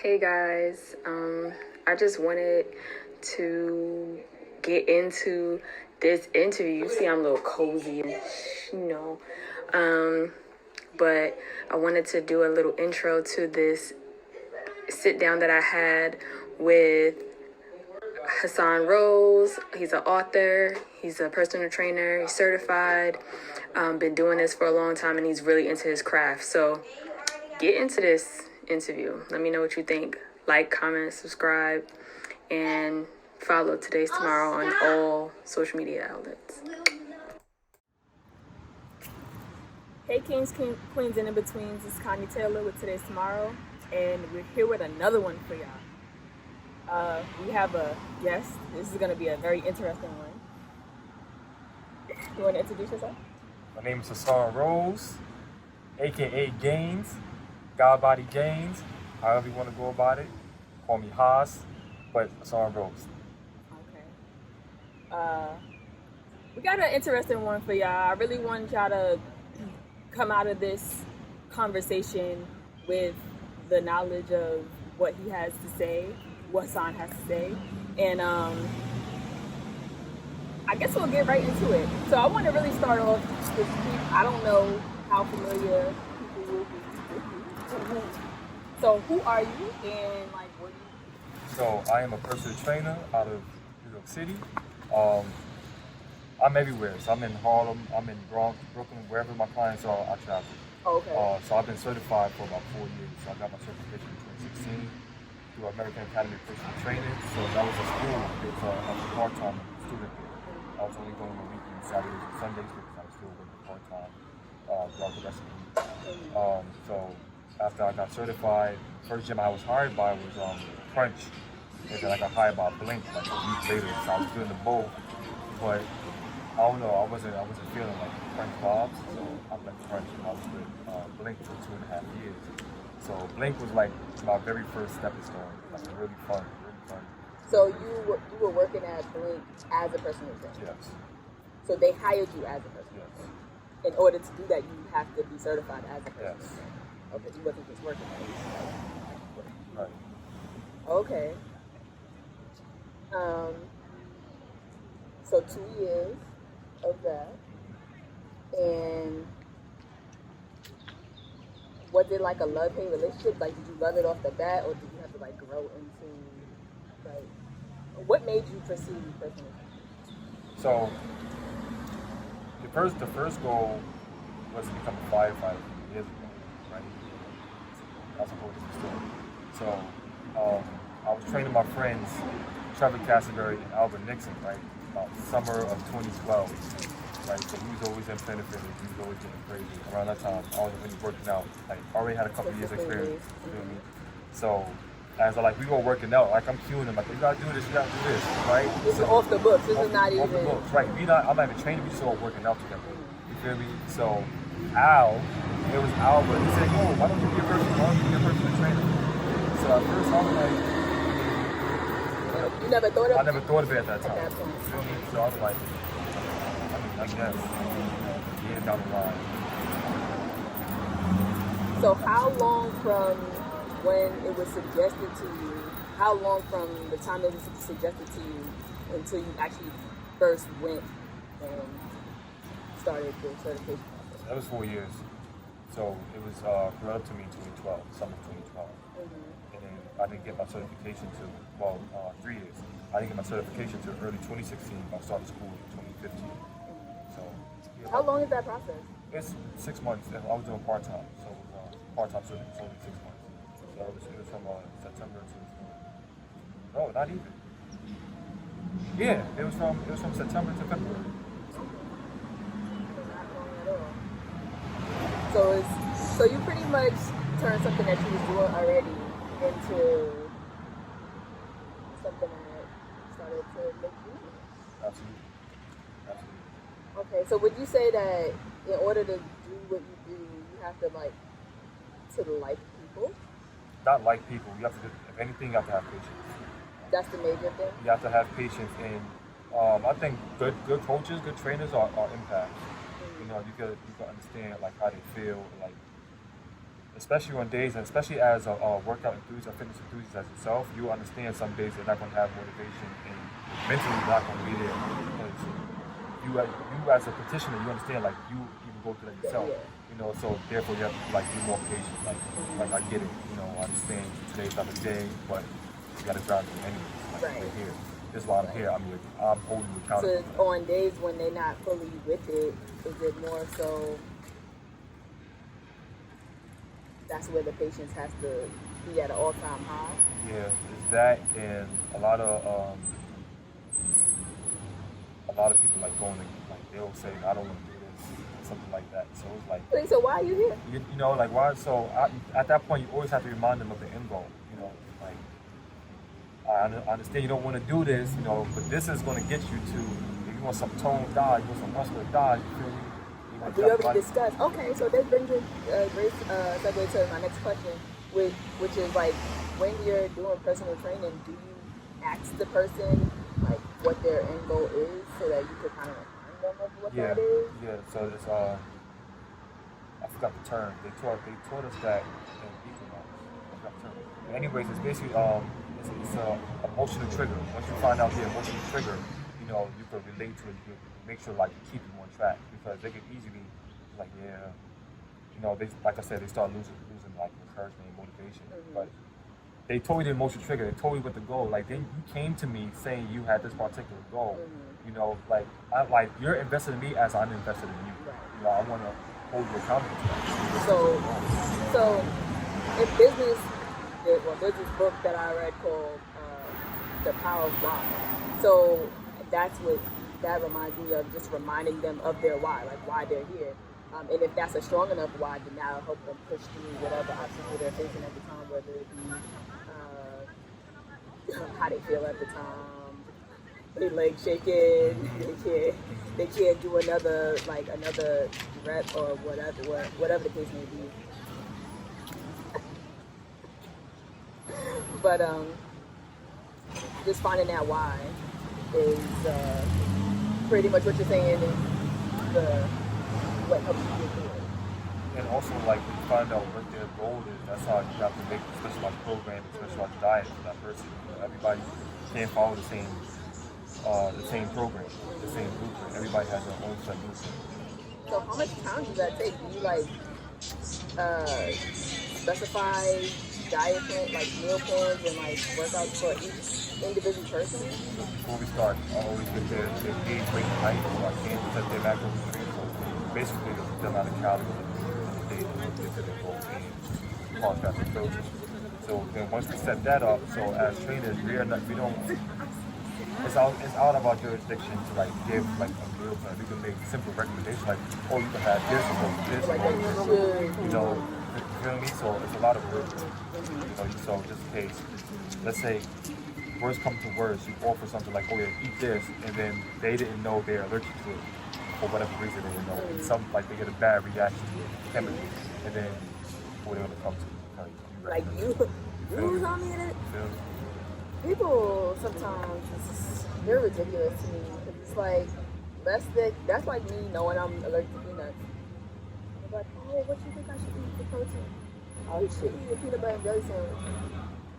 Hey guys, I just wanted to get into this interview. You see, I'm a little cozy, but I wanted to do a little intro to this sit down that I had with Hassan Rose. He's an author, he's a personal trainer, he's certified, been doing this for a long time, and he's really into his craft. So get into this interview. Let me know what you think. Like, comment, subscribe, and follow Today's Tomorrow on all social media outlets. Hey kings, queens, and in-betweens. This is CTAYLOR with Today's Tomorrow, and we're here with another one for y'all. We have a guest. This is going to be a very interesting one. You want to introduce yourself? My name is Hassan Rose, aka Gainzz, God Body Gainzz, however you want to go about it. Call me Haas, but Hassan Rose. Okay. We got an interesting one for y'all. I really want y'all to come out of this conversation with the knowledge of what he has to say, what Hassan has to say, and I guess we'll get right into it. So I want to really start off with, I don't know how familiar people will be with you. So who are you and like what do you do? So I am a personal trainer out of New York City. I'm everywhere. So I'm in Harlem, I'm in Bronx, Brooklyn, wherever my clients are, I travel. Okay. So I've been certified for about 4 years. So I got my certification in 2016 through American Academy of Personal Training. So that was a school. I was a part-time student there. I was only going on weekends, Saturdays and Sundays because I was still working part-time throughout the rest of the week. So after I got certified, first gym I was hired by was Crunch. And then I got hired by Blink like a week later. So I was doing the both. But I don't know, I wasn't feeling like Crunch vibes. So I left Crunch and I was with Blink for 2.5 years. So Blink was like my very first stepping stone. Like really fun. So you were working at Blink as a personal trainer? Yes. So they hired you as a personal trainer? In order to do that, you have to be certified as a personal trainer? Okay, you wasn't just working at it. Right. Okay. So 2 years of that. And was it like a love-hate relationship? Like, did you love it off the bat, or did you have to like grow into, like, what made you pursue personal training? So the first goal was to become a firefighter years ago, right? That's a whole different story. So I was training my friends, Trevor Castleberry and Albert Nixon, right? About summer of 2012, right? So he was always in Planet Fitness, he was always getting crazy. Around that time, I was really working out. Like, already had a couple years experience, you know what I mean? So as we were working out, like I'm cueing him, like, you gotta do this, you gotta do this, right? This is off the books, this is not even... Off the books, right. I'm not even training, we just all working out together. You feel me? So Al, it was Albert, he said, yo, why don't you be a personal trainer? So at first I was like, you never thought of it? I never thought of it at that time. At that point. So I was like, I guess, years down the line. So how long from when it was suggested to you, how long from the time it was suggested to you until you actually first went and started the certification process? That was 4 years. So it was brought up to me in 2012, summer 2012. And then I didn't get my certification till, 3 years. I didn't get my certification till early 2016. I started school in 2015. So. Yeah, how long is that process? It's 6 months. I was doing part-time. So it was part-time, so it's only 6 months. So it was from September to, no, not even. Yeah, it was from September to February. Not long at all. So you pretty much turned something that you was doing already into something that started to make you. Absolutely. Okay, so would you say that in order to do what you do, you have to like people? Not like people. You have to, if anything, you have to have patience. That's the major thing? You have to have patience, and I think good coaches, good trainers are impacts. You know, you can understand like how they feel, like especially on days, and especially as a workout enthusiast, a fitness enthusiast as yourself, you understand some days you're not going to have motivation and mentally you're not going to be there. Because you as a practitioner, you understand, like, you even go through that yourself. You know, so therefore you have to like be more patient. Like I get it. You know, I understand today's not the day, but you got to drive through anyway. Like we're here. There's a lot of here. I'm holding you accountable. So on days when they're not fully with it, is it more so that's where the patience has to be at an all-time high? Yeah, it's that, and a lot of people like going to, like, they'll say, I don't want to do this, something like that. So it's like, wait, so why are you here? You know, like, why? So at that point, you always have to remind them of the end goal. You know, like, I understand you don't want to do this, you know, but this is going to get you to, if you want some tone die, you want some muscular die, you feel me? We already discussed. Okay, so this brings a great segue to my next question, which is like, when you're doing personal training, do you ask the person like what their end goal is so that you can kind of remind them of what that is? Yeah. So it's I forgot the term. They taught us that in Equinox. I forgot the term. But anyways, it's basically it's a emotional trigger. Once you find out the emotional trigger, you know, you can relate to it. You can make sure like you keep them on track, because they can easily like, yeah, you know, they, like I said, they start losing like encouragement and motivation. But they told you the emotional trigger. They told you what the goal. Like, you came to me saying you had this particular goal. You know, like you're invested in me as I'm invested in you. You know, I want to hold you accountable to that. So in business, there's this book that I read called The Power of Why. So that reminds me of just reminding them of their why, like why they're here. And if that's a strong enough why, then that'll help them push through whatever obstacle they're facing at the time, whether it be how they feel at the time, their legs shaking, they can't do another rep or whatever the case may be. But just finding that why is pretty much what you're saying is what helps you get through it. And also, like, when you find out what their goal is, that's how you have to make a specialized program, a specialized diet for that person. You know, everybody can't follow the same program, the same blueprint. Everybody has their own set blueprint. So how much time does that take? Do you like specify diet plan, like meal plans and like workouts for each individual person? So before we start, I always get their age, weight, and height, so I can't set their macronutrients. So basically, the amount of calories in a day to get to their goal and cause that protein. So then once we set that up, so as trainers, we don't. It's out of our jurisdiction to like give like a meal plan. We can make simple recommendations like, oh, you can have this or this, you know. You feel me? So it's a lot of work. You know, so just in case, let's say, words come to words, you offer something like, oh yeah, eat this, and then they didn't know they're allergic to it for whatever reason they didn't know. And some, like, they get a bad reaction to it chemically, and then what they're gonna come to. Like you told me that? People sometimes, they're ridiculous to me. It's like, that's like me knowing I'm allergic to peanuts. I'm like, oh, what you think I should eat for protein? Oh, you should eat a peanut butter and jelly sandwich.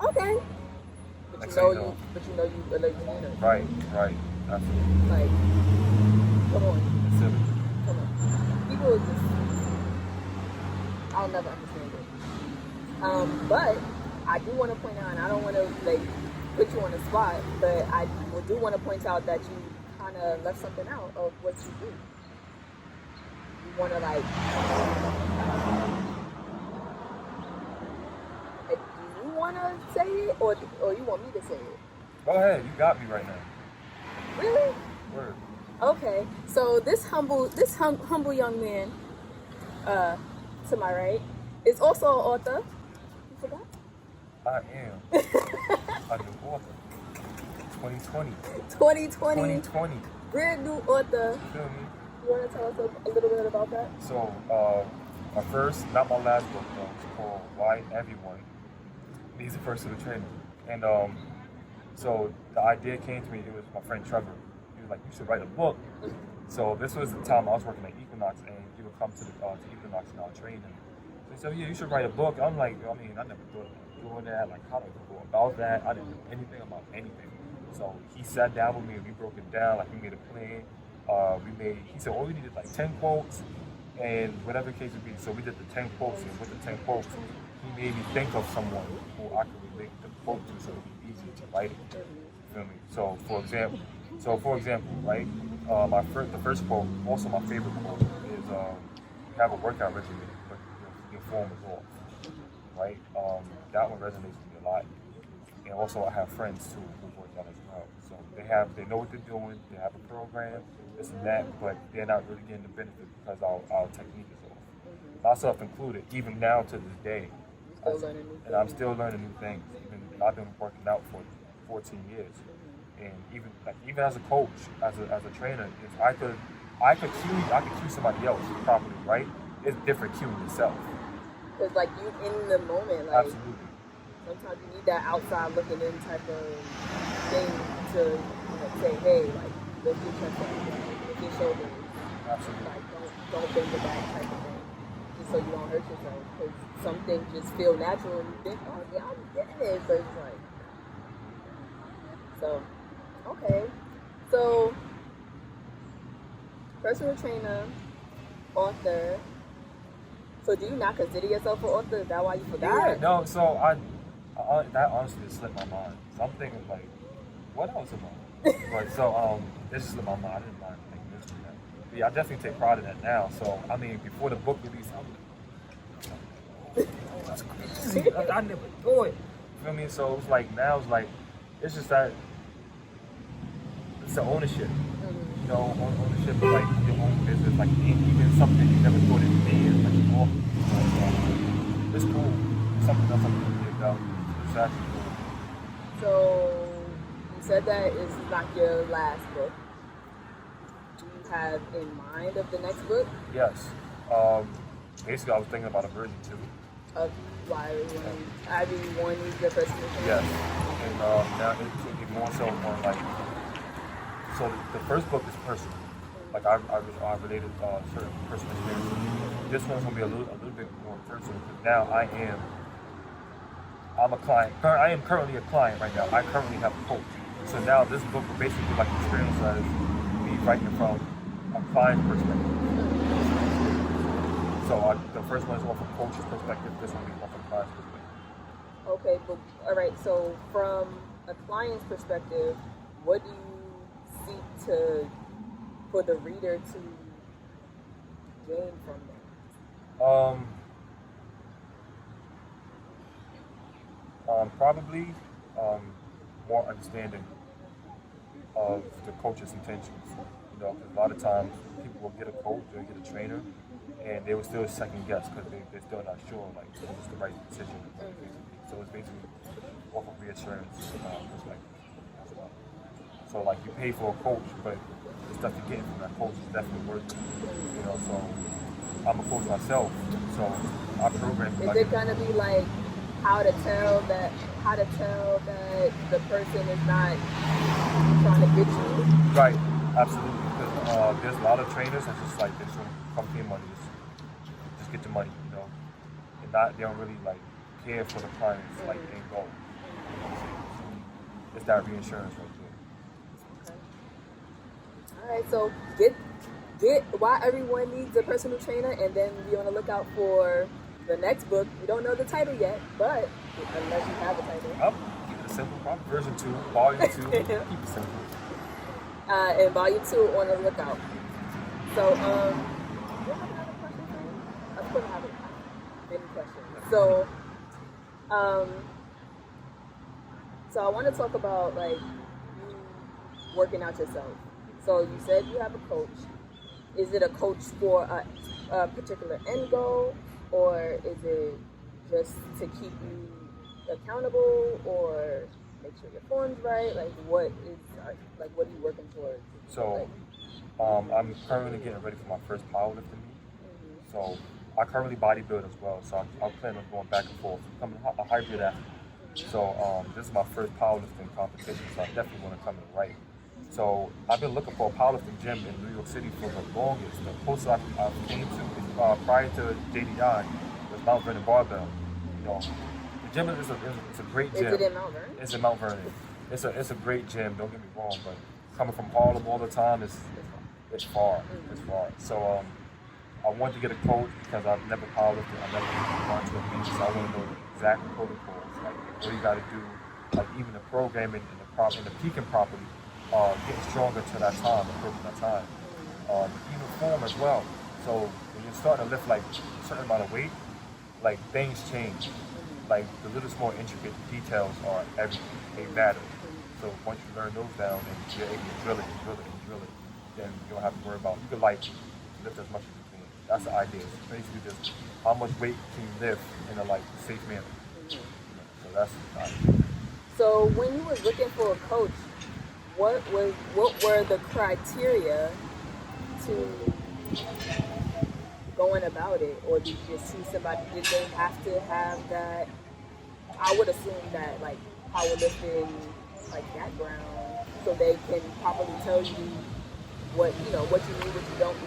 Okay. But you know you allergic to peanuts. Right, absolutely. Like, come on. Silly. Come on. People are just, I'll never understand it. But I do want to point out, and I don't want to like put you on the spot, but I do want to point out that you kind of left something out of what you do. You want to like, do you want to say it, or you want me to say it? Go ahead, you got me right now. Really? Word. Okay, so this humble young man, to my right, is also an author. You forgot? I am a new author. 2020. Brand new author. You feel me? You want to tell us a little bit about that? So, my first, not my last book though, it's called Why Everyone Needs a Personal Trainer. And so the idea came to me, it was my friend Trevor. He was like, you should write a book. So this was the time I was working at Equinox, and he would come to Equinox and I'll train him. So So yeah, you should write a book. I'm like, I mean, I never thought about doing that. Like, how do I go about that? I didn't know anything about anything. So he sat down with me and we broke it down. Like, we made a plan. He said, we needed like 10 quotes and whatever the case would be. So we did the 10 quotes, and with the 10 quotes, he made me think of someone who I could relate the quote to, so it would be easier to write it. You feel me? So for example, right? The first quote, also my favorite quote, is you have a workout regimen, but your form is off. Right? That one resonates with me a lot. And also I have friends too who work out as well. So they know what they're doing, they have a program, this and that, but they're not really getting the benefit because our technique is off. Myself included, even now to this day. I'm still learning new things. I've been working out for 14 years. And even as a coach, as a trainer, if I could cue somebody else properly, right? It's different cueing yourself. It's like you in the moment, like absolutely. Sometimes you need that outside looking in type of thing to say, hey, like lift your chest up, lift your shoulders. Absolutely. Like don't bend the back type of thing. Just so you don't hurt yourself. Because some things just feel natural and you think, oh yeah, I'm getting it. But it's like okay. So personal trainer, author. So do you not consider yourself an author? Is that why you forgot? Yeah, no, so I that honestly just slipped my mind. So I'm thinking like, what else am I? But so it just slipped my mind. I didn't mind thinking this and that. But yeah, I definitely take pride in that now. So I mean, before the book release, I'm like, that's crazy. I never do it. You feel me? So it's like now it's just that it's the ownership. You know, ownership of like your own business, like even something you never thought it would be, like it's cool. It's something else I'm gonna dig out. It's actually cool. So you said that it's not your last book. Do you have in mind of the next book? Yes. Basically, I was thinking about a version 2. Of why everyone needs their personal trainer? Yes. And now it's going to be more so on like. So the first book is personal. Like I related certain personal experiences. This one's gonna be a little bit more personal because now I'm a client. I am currently a client right now. I currently have a coach. So now this book will basically be like experience as me writing from a client's perspective. So the first one is off a coach's perspective. This one will be off a client's perspective. Okay, but all right. So from a client's perspective, what do you seek for the reader to gain from that? Probably more understanding of the coach's intentions. You know, because a lot of times people will get a coach or get a trainer, and they will still second guess because they're still not sure like what's the right decision. So it's basically off of reassurance perspective. So like you pay for a coach, but the stuff you're getting from that coach is definitely worth it. You know, so I'm a coach myself, so our program is it gonna be like how to tell that the person is not trying to get you? Right, absolutely. Because there's a lot of trainers that's just like they just want to come pay money, just get the money, you know, and they don't really like care for the client's like end goal. It's that reinsurance right there. All right, so get why everyone needs a personal trainer, and then be on the lookout for the next book. We don't know the title yet, but unless you have a title. Keep it simple, probably version 2, volume 2. Keep it simple. And volume 2 on the lookout. So, do you have another question for me? I'm going to have many questions. So, so I want to talk about like you working out yourself. So you said you have a coach. Is it a coach for a particular end goal, or is it just to keep you accountable, or make sure your form's right? Like what are you working towards? So I'm currently getting ready for my first powerlifting meet. So I currently bodybuild as well. So I'm planning on going back and forth, becoming a hybrid athlete. So this is my first powerlifting competition. So I definitely want to come in right. So I've been looking for a powerlifting gym in New York City for the longest. The closest I came to is prior to JDI was Mount Vernon Barbell. You know, the gym is a great gym. Is it in Mount Vernon? It's in Mount Vernon. It's a great gym. Don't get me wrong, but coming from Harlem all the time is it's far. It's far. So I wanted to get a coach because I've never powerlifted. I've never gone to a meet, so I want to know the exact protocols, like what you got to do, like even the programming and the peaking properly, getting stronger to that time, approaching that time. Even form as well. So when you're starting to lift like a certain amount of weight, like things change. Like the little small intricate details are everything. They matter. So once you learn those down and you're able to drill it, then you don't have to worry about, you can like lift as much as you can. That's the idea. It's basically just how much weight can you lift in a like safe manner. So that's the idea. So when you was looking for a coach, what were the criteria to going about it, or did you just see somebody? Did they have to have that? I would assume that like powerlifting like background, so they can properly tell you what you need, what you don't need,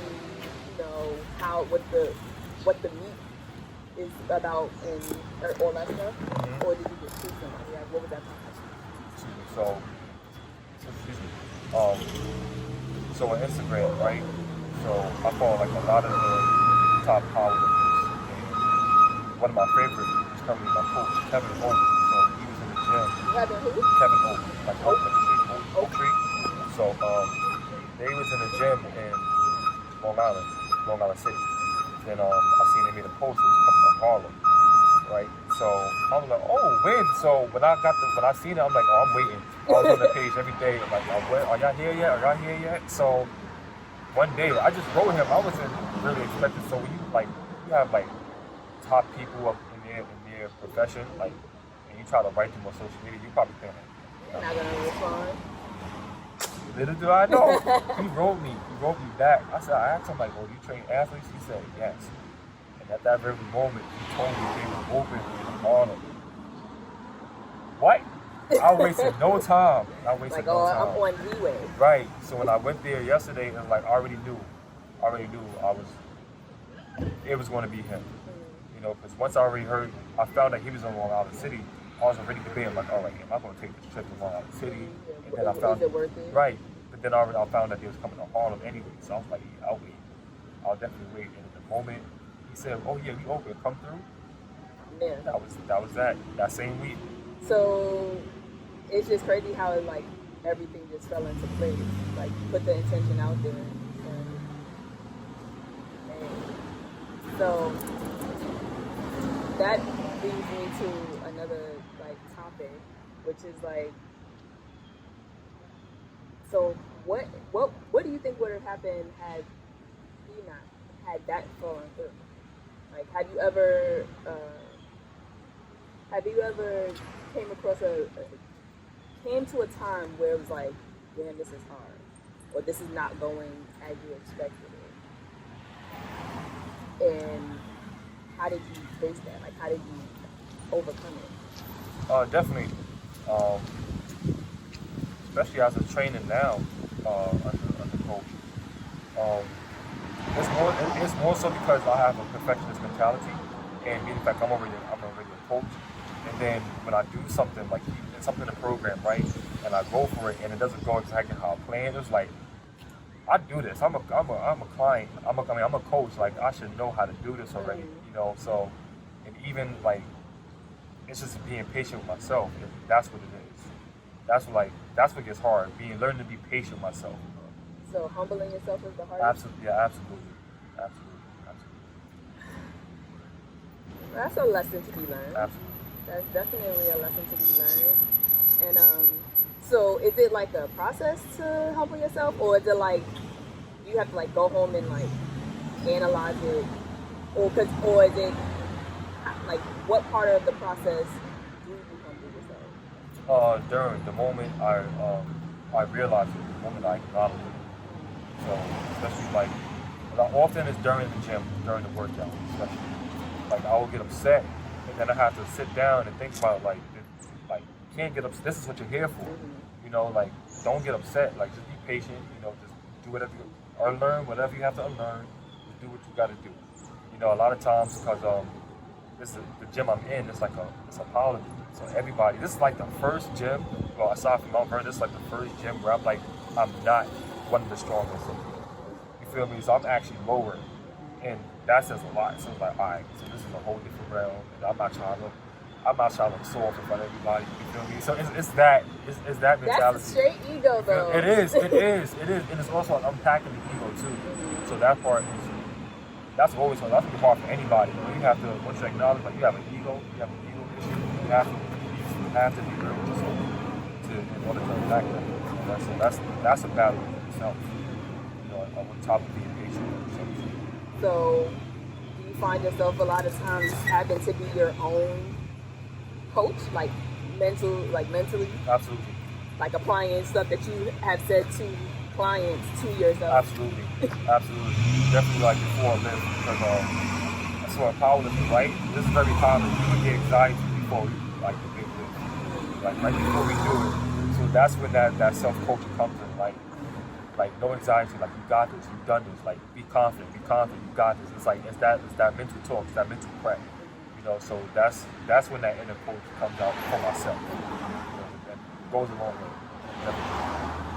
how what the meat is about and all that stuff, or did you just see somebody? Like, what was that process? So on Instagram, right? So I follow like a lot of the top powerlifters, and one of my favorites is currently my coach, Kevin Oak. So he was in the gym. Kevin who? Kevin Oak, like Oak Tree. So they was in the gym in Long Island City. Then I seen they made a post. It was coming from Harlem, right? So I was like, oh, when? So when I seen it, I'm like, oh, I'm waiting. I was on the page every day. I'm like, are y'all here yet? Are y'all here yet? So one day, I just wrote him. I wasn't really expecting. So when you have like top people up in their profession, like, and you try to write them on social media, you probably think, You're not gonna respond. Little do I know, he wrote me back. I asked him like, "Oh, do you train athletes?" He said, "Yes." And at that very moment, he told me they were open on him. What? I wasted no time. I'm on leeway. Right. So when I went there yesterday, and like I already knew it was going to be him. You know, because once I found that he was in Long Island City, I was already debating like, all right, am I going to take this trip to Long Island City? And then I found it worth it? Right. But then I found that they was coming to Harlem anyway, so I was like, yeah, I'll wait. I'll definitely wait. And at the moment he said, "Oh yeah, we open, come through." Yeah. That was that same week. So it's just crazy how it, like everything just fell into place. Like you put the intention out there, and so that leads me to another like topic, which is like, so what do you think would have happened had he not had that fallen through? Like, have you ever came to a time where it was like, damn, this is hard, or this is not going as you expected it? And how did you face that? Like, how did you overcome it? Definitely. Especially as a trainer now, under coach. It's more so because I have a perfectionist mentality, and being the fact I'm already a coach. And then when I do something like something in the program, right, and I go for it, and it doesn't go exactly how I planned, it's like, I do this. I'm a client. I'm a coach. Like, I should know how to do this already, you know. So, and even like, it's just being patient with myself. And that's what it is. That's what gets hard. Learning to be patient with myself. So humbling yourself is the hardest. Absolutely. That's a lesson to be learned. Absolutely. That's definitely a lesson to be learned. And so is it like a process to humble yourself, or is it like you have to like go home and like analyze it, or is it like what part of the process do you humble yourself? During the moment I realize it, the moment I acknowledge it. So especially like often it's during the gym, during the workout, especially. Like I will get upset, and then I have to sit down and think about like you can't get upset. This is what you're here for, you know. Like, don't get upset. Like, just be patient. You know, just do whatever or learn whatever you have to unlearn. Just do what you got to do. You know, a lot of times because the gym I'm in. It's a power gym. So everybody, this is like the first gym. Well, aside from Mount Vernon, this is like the first gym where I'm not one of the strongest. You feel me? So I'm actually lower, and that says a lot. So it's like, all right, so this is a whole different realm, and I'm not trying to look soft in front of everybody. You feel me? So it's that mentality. That's straight ego, though. It is, and it's also unpacking the ego too. So that part is. That's always hard. That's hard for anybody. You have to, once you acknowledge like you have an ego issue, you have to be real with yourself in order to attack that. So that's a battle in itself. You know, on top of being patient with yourself. So, do you find yourself a lot of times having to be your own coach, like mentally? Absolutely. Like applying stuff that you have said to clients to yourself. Absolutely. Definitely like before this, because that's what powerlifting, right? This is very common. We get anxiety before we like the big lift, like right before we do it. So that's when that self-coaching comes in, like no anxiety, like you got this, you've done this, like be confident, you got this. It's like it's that mental talk, it's that mental prep, you know. So that's when that inner coach comes out for myself. You know, and goes a long way.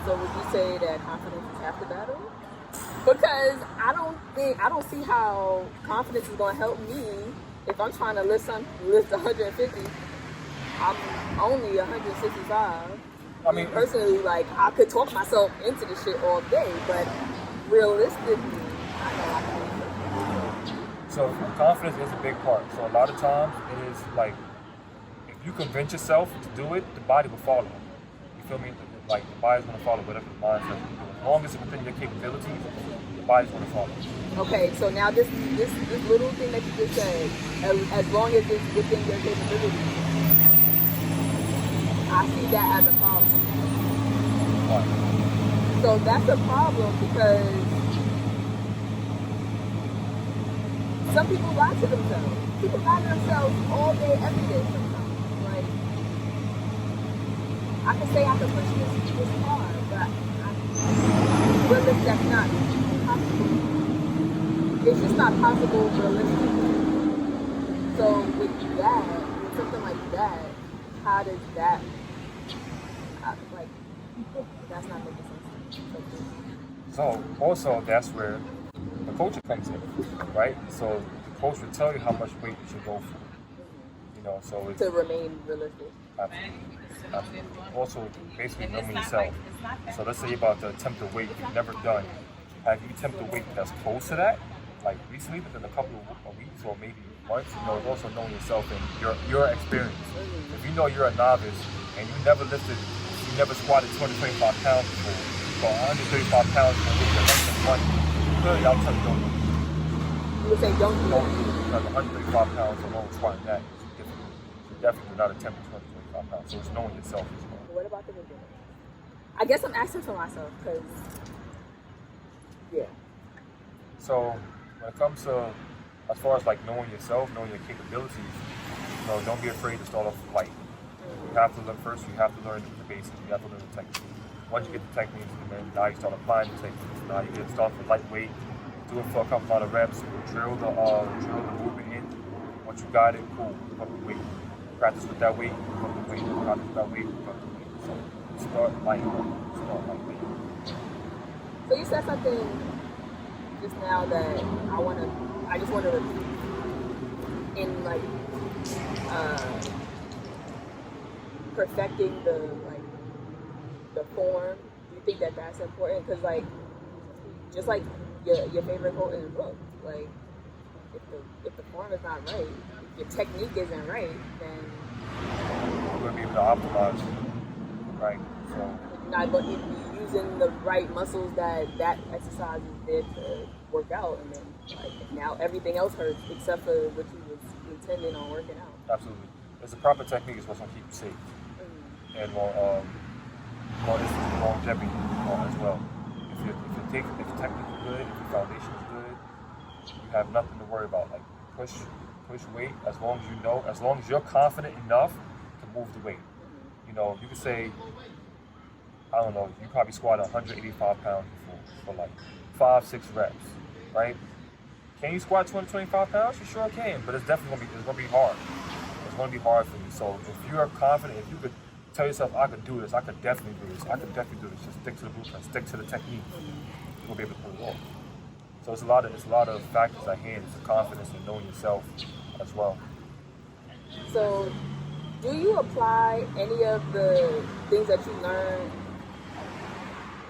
So would you say that confidence is half the battle? Because I don't see how confidence is going to help me if I'm trying to lift 150. I'm only 165. I mean, personally, like I could talk myself into the shit all day, but realistically, I know I can't. So confidence is a big part. So a lot of times it is like if you convince yourself to do it, the body will follow. You feel me? Like the body's gonna follow whatever the mind says to do. As long as it's within your capabilities, the body's gonna follow. Okay, so now this little thing that you just said, as long as it's within your capabilities, I see that as a problem. Right. So that's a problem because some people lie to themselves. People lie to themselves all day, every day sometimes. Like, I can say I can push this hard, but that's not possible. It's just not possible realistically. So with something like that, how does that, like, that's not making sense. So also that's where the coach comes in, right? So the coach will tell you how much weight you should go for. You know, so it's to remain realistic. Absolutely. Also, basically knowing yourself. So let's say you're about to attempt a weight you've never done. Have you attempted a weight that's close to that, like recently, within a couple of weeks or maybe months? You know, it's also knowing yourself and your experience. If you know you're a novice and you never squatted 225 pounds before, or 135 pounds and you're less than 1, clearly I'll tell you don't do it. You would say don't do it. Because 135 pounds alone squatting that is difficult. So definitely do not attempt 225 pounds. So it's knowing yourself as well. What about the beginning? I guess I'm asking for myself because, yeah. So when it comes to, as far as like knowing yourself, knowing your capabilities, you know, don't be afraid to start off light. You have to learn first, you have to learn the basics, you have to learn the techniques. Once you get the techniques, and then now you start applying the techniques. Now you get start with lightweight, do it for a couple of reps, drill the movement in. Once you got it, cool, pump the weight. Practice with that weight, pump the weight. Practice with that weight, pump the weight. So start lightweight. So you said something just now that I just want to repeat in like perfecting the form. Do you think that that's important? Because like just like your favorite quote in the book, like if the form is not right, if your technique isn't right, then you're going to be able to optimize, right? So you're not going to be using the right muscles that exercise is there to work out, and then like now everything else hurts except for what you was intending on working out. Absolutely, it's a proper technique is what's going to keep you safe, and this is longevity as well. If your technique is good, if your foundation is good, you have nothing to worry about. Like push weight as long as you know, as long as you're confident enough to move the weight. You know, you could say, I don't know, you probably squatted 185 pounds before for like 5-6 reps, right? Can you squat 20, 25 pounds? You sure can, but it's definitely gonna be hard. It's gonna be hard for you. So if you're confident, if you could tell yourself, I could do this, I could definitely do this, I could definitely do this, just stick to the blueprint, stick to the technique, you're gonna be able to pull it off. So it's a lot of factors at hand. It's the confidence in knowing yourself as well. So do you apply any of the things that you learned,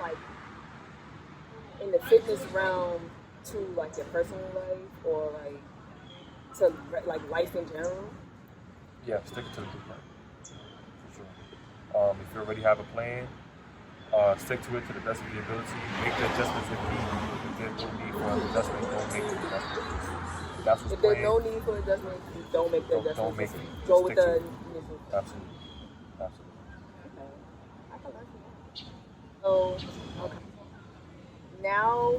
like in the fitness realm, to like your personal life, or like to like life in general? Yeah, stick to the blueprint, for sure. If you already have a plan, stick to it to the best of your ability. Make the adjustments if needed. If there's no need for an adjustment, don't make the adjustment. That's what's If there's planned. no need for adjustment, don't make the adjustment. Don't make it. Go Stick with to the it. initial. Absolutely. Absolutely. Okay. I can learn from that. So, okay. Now,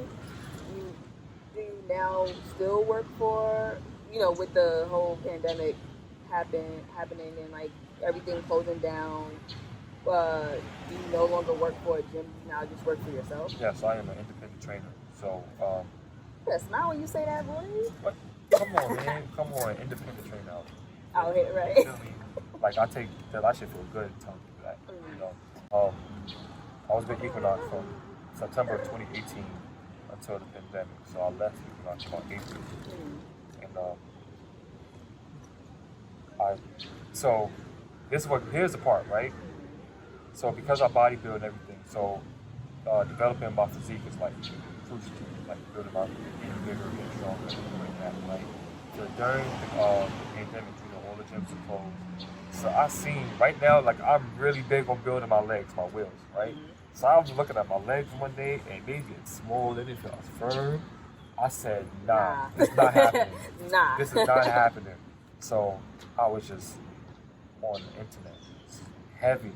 do you now still work for, with the whole pandemic happening and like everything closing down, do you no longer work for a gym, you now just work for yourself? Yes, I am an independent trainer. So, Yeah, smile when you say that, boy. what? Come on, man. Come on, independent trainer out. Out here, right? You know what I mean? Like, I take that, I should feel good telling people that. I was with Equinox from September of 2018 until the pandemic. So I left Equinox about April. And so here's the part, right? So because I bodybuild and everything, so developing my physique is like crucial to me, like building my getting bigger, getting stronger, everything like that. Like so during the pandemic, all the gyms are closed. So I seen right now, like I'm really big on building my legs, my wheels, right? So I was looking at my legs one day and they get small, they didn't feel firm. I said, nah, it's not happening. Nah. This is not happening. So I was just on the internet, heavily,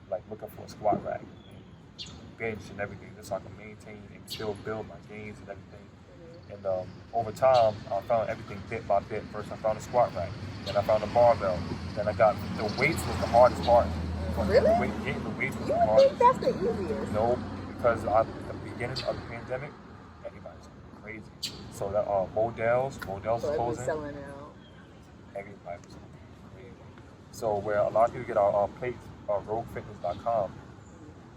like looking for a squat rack and bench and everything, just so I can maintain and still build my gains and everything. And over time, I found everything bit by bit. First, I found a squat rack. Then I found a barbell. Then I got the weights was the hardest part. Really? Getting the weights was You the would hardest. think that's the easiest. No, because at the beginning of the pandemic, everybody's going crazy. So that Modell's So was it was closing. selling out. Everybody was going crazy. So where a lot of people get our plates, roguefitness.com,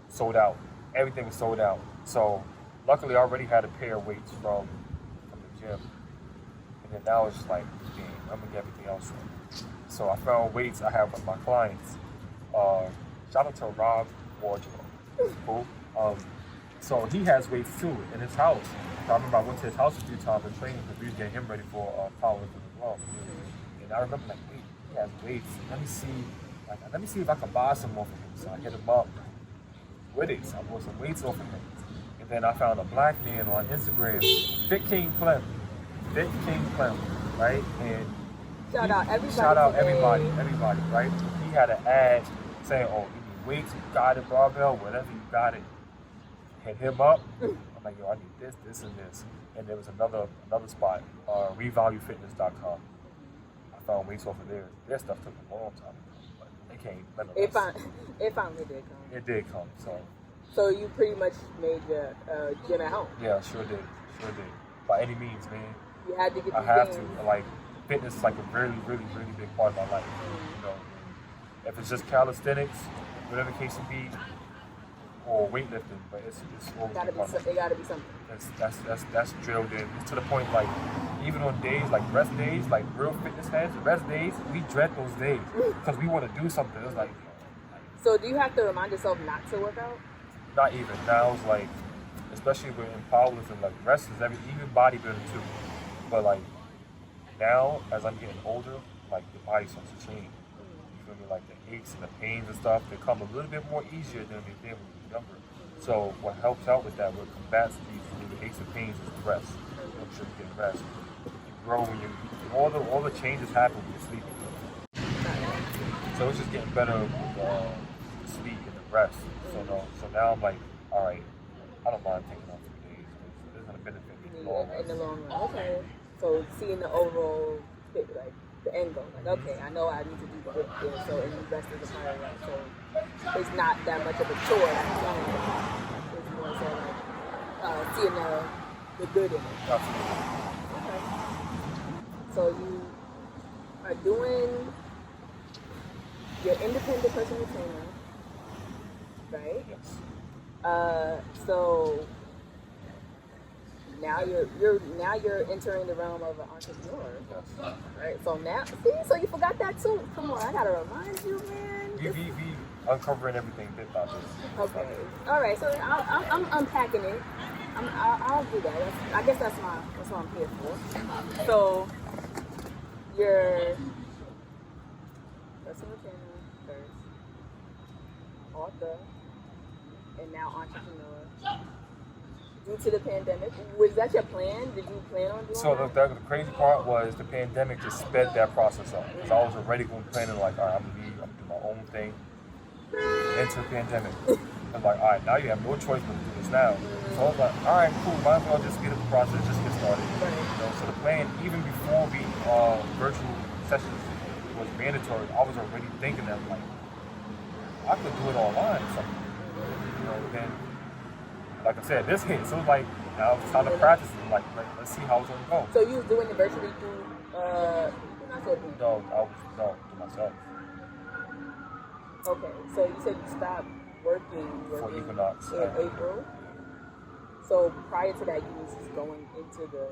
sold out. Everything was sold out. So luckily, I already had a pair of weights from the gym. And then now it's just like, dang, I'm gonna get everything else in. So I found weights I have with my clients. Shout out to Rob Wardrobe. Cool. So he has weights too in his house. So I remember I went to his house a few times and trained because we was getting him ready for powerlifting as well. And I remember like, wait, he has weights. Let me see if I can buy some off of him. So I hit him up with it. So I bought some weights off of him. And then I found a black man on Instagram, Fit King Clem, right? And Shout out everybody, right? He had an ad saying, oh, you need weights, you got it, barbell, whatever you got it. Hit him up. I'm like, yo, I need this, and this. And there was another spot, revaluefitness.com. I found weights off of there. Their stuff took a long time, but they came. It finally did come. It did come, So you pretty much made your gym at home. Yeah, sure did. By any means, man. You had to get I these have gains. to. Like, fitness is like a really, really, really big part of my life. You know, if it's just calisthenics, whatever the case may be, or weightlifting, but it's always It gotta be something. That's drilled in. It's to the point like even on days like rest days, like real fitness heads, rest days, we dread those days because we want to do something. It's like So do you have to remind yourself not to work out? not even now. It's like especially with powerlifting, like rest is even bodybuilding too. But like now, as I'm getting older, like the body starts to change. You feel me? Like the aches and the pains and stuff, they come a little bit more easier than they did when we were younger. So what helps out with that, what combats these aches and pains is rest. Make sure you get rest. You grow when you all the changes happen when you're sleeping. So it's just getting better with the sleep and the rest. So now I'm like, all right, I don't mind taking off 3 days. It's gonna benefit me in the long run. In the long run, okay. So seeing the overall, like the end goal, like okay, I know I need to do this, so and the rest is a part of that. So it's not that much of a chore. It's more so like seeing the the good in it. Absolutely. Okay. So you are doing your independent personal trainer, right? Yes. So now you're entering the realm of an entrepreneur. Yes. Right. So now, see, so you forgot that too. Come on, I gotta remind you, man. We uncovering everything bit by bit. Okay. All right. So I'm unpacking it. I'll do that. I guess that's what I'm here for. So you're personal trainer first, author, and now entrepreneur. Due to the pandemic, was that your plan? Did you plan on doing that? The crazy part was the pandemic just sped that process up. Because I was already planning like, all right, I'm gonna do my own thing. Enter pandemic. I'm like, all right, now you have no choice but to do this now. So I was like, all right, cool, might as well just get the process, just get started. Right. You know, so the plan, even before virtual sessions was mandatory, I was already thinking that like, I could do it online or something. You know, then like I said, this hit, so it was like, now it's time to practice it. Like, let's see how it's gonna go. So you was doing it virtually through, No, to myself. Okay, so you said you stopped working For Equinox. in April. So prior to that, you was just going into the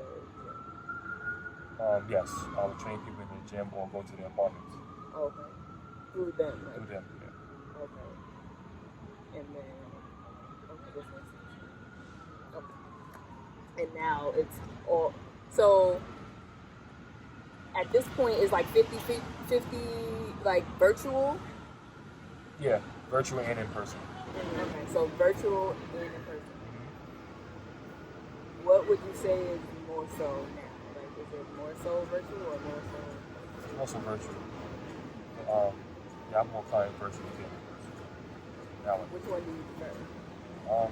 gym. Yes, I would train people in the gym or go to their apartments. Okay, through them, right? Through them, yeah. Okay, and then this makes sense. Okay, and now it's all so. At this point, it's like 50, like virtual. Yeah, virtual and in person. Okay, so virtual and in person. What would you say is more so now? Like, is it more so virtual or more so? Also virtual. Yeah, I'm more inclined virtual than in person. Which one do you prefer?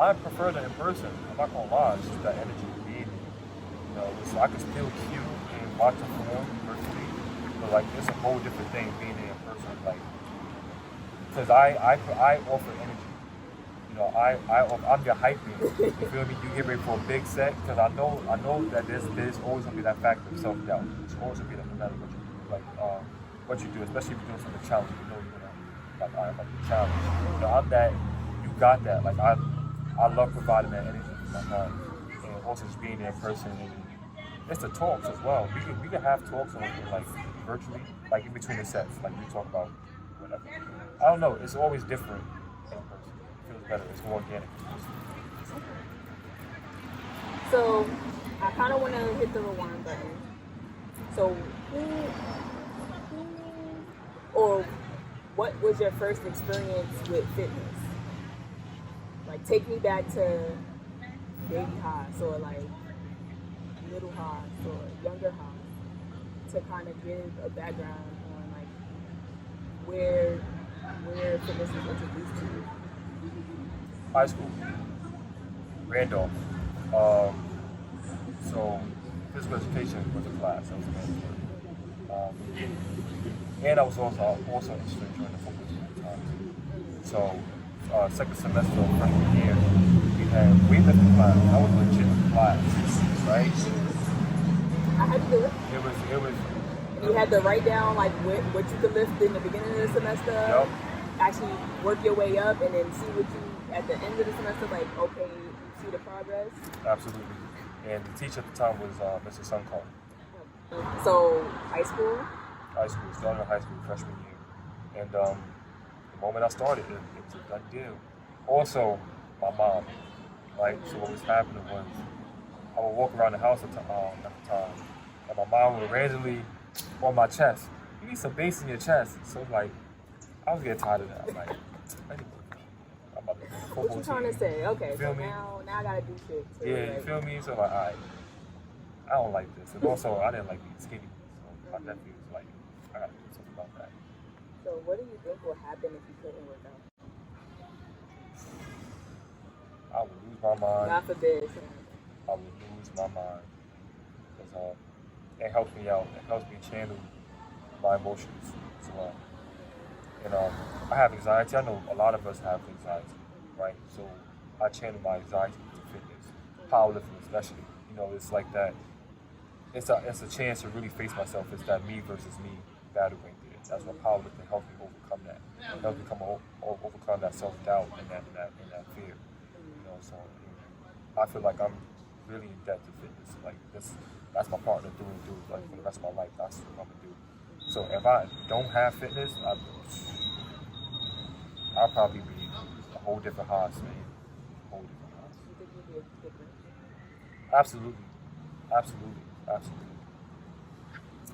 I prefer the in person. I'm not gonna lie, it's just that energy being there. You know, so I can still cue and watch a form virtually, but like it's a whole different thing being there in person. Like, because I offer energy. You know, I'm your hype man. You feel me? You get ready for a big set because I know that there's always gonna be that factor of self doubt. There's always gonna be that no matter what you do, what you do, especially if you're doing something challenging. You know you're gonna like I'm like the challenge. You know, I'm that. You got that. Like I love providing that energy to my clients, and also just being there in person. And it's the talks as well. We can have talks on like virtually, like in between the sets, like we talk about whatever. I don't know. It's always different in person. It feels better. It's more organic. So I kind of want to hit the rewind button. So what was your first experience with fitness? Like, take me back to baby Haas or like middle Haas or younger Haas to kind of give a background on like where fitness was introduced to you. High school, Randolph. So physical education was a class. I was mandatory. And I was also interested during the football team at the time. So second semester of freshman year, we had weightlifting class. I was legit in class, right? How did you do it? It was. You had to write down like what you could lift in the beginning of the semester. Yep. Actually work your way up, and then see what you at the end of the semester. Like, okay, you see the progress. Absolutely. And the teacher at the time was Mr Gainzzz. So high school. Started in high school freshman year, and the moment I started, it was a done deal. Also, my mom. Like, so what was happening was I would walk around the house at the time, and my mom would randomly on my chest. You need some bass in your chest. So like, I was getting tired of that. I'm like, I'm about to do football what you trying team. to say? Okay, so me? now I gotta do shit. Too, Yeah, right? you feel me? So like, alright, I don't like this. And also, I didn't like being skinny. So my nephew was like, I gotta do something about that. So what do you think will happen if you couldn't work out? I would lose my mind. God forbid. I would lose my mind. Because it helps me out. It helps me channel my emotions as well. And I have anxiety. I know a lot of us have anxiety, right? So I channel my anxiety to fitness. powerlifting especially. You know, it's like that. It's a chance to really face myself. It's that me versus me battle right there. That's what powerlifting helps me overcome that. It helps me overcome that self-doubt and that fear. You know, so I feel like I'm really in debt to fitness. Like that's my partner doing like for the rest of my life. That's what I'm gonna do. So if I don't have fitness, I'll probably be a whole different house, man. A whole different house. You think you'd be different? Absolutely.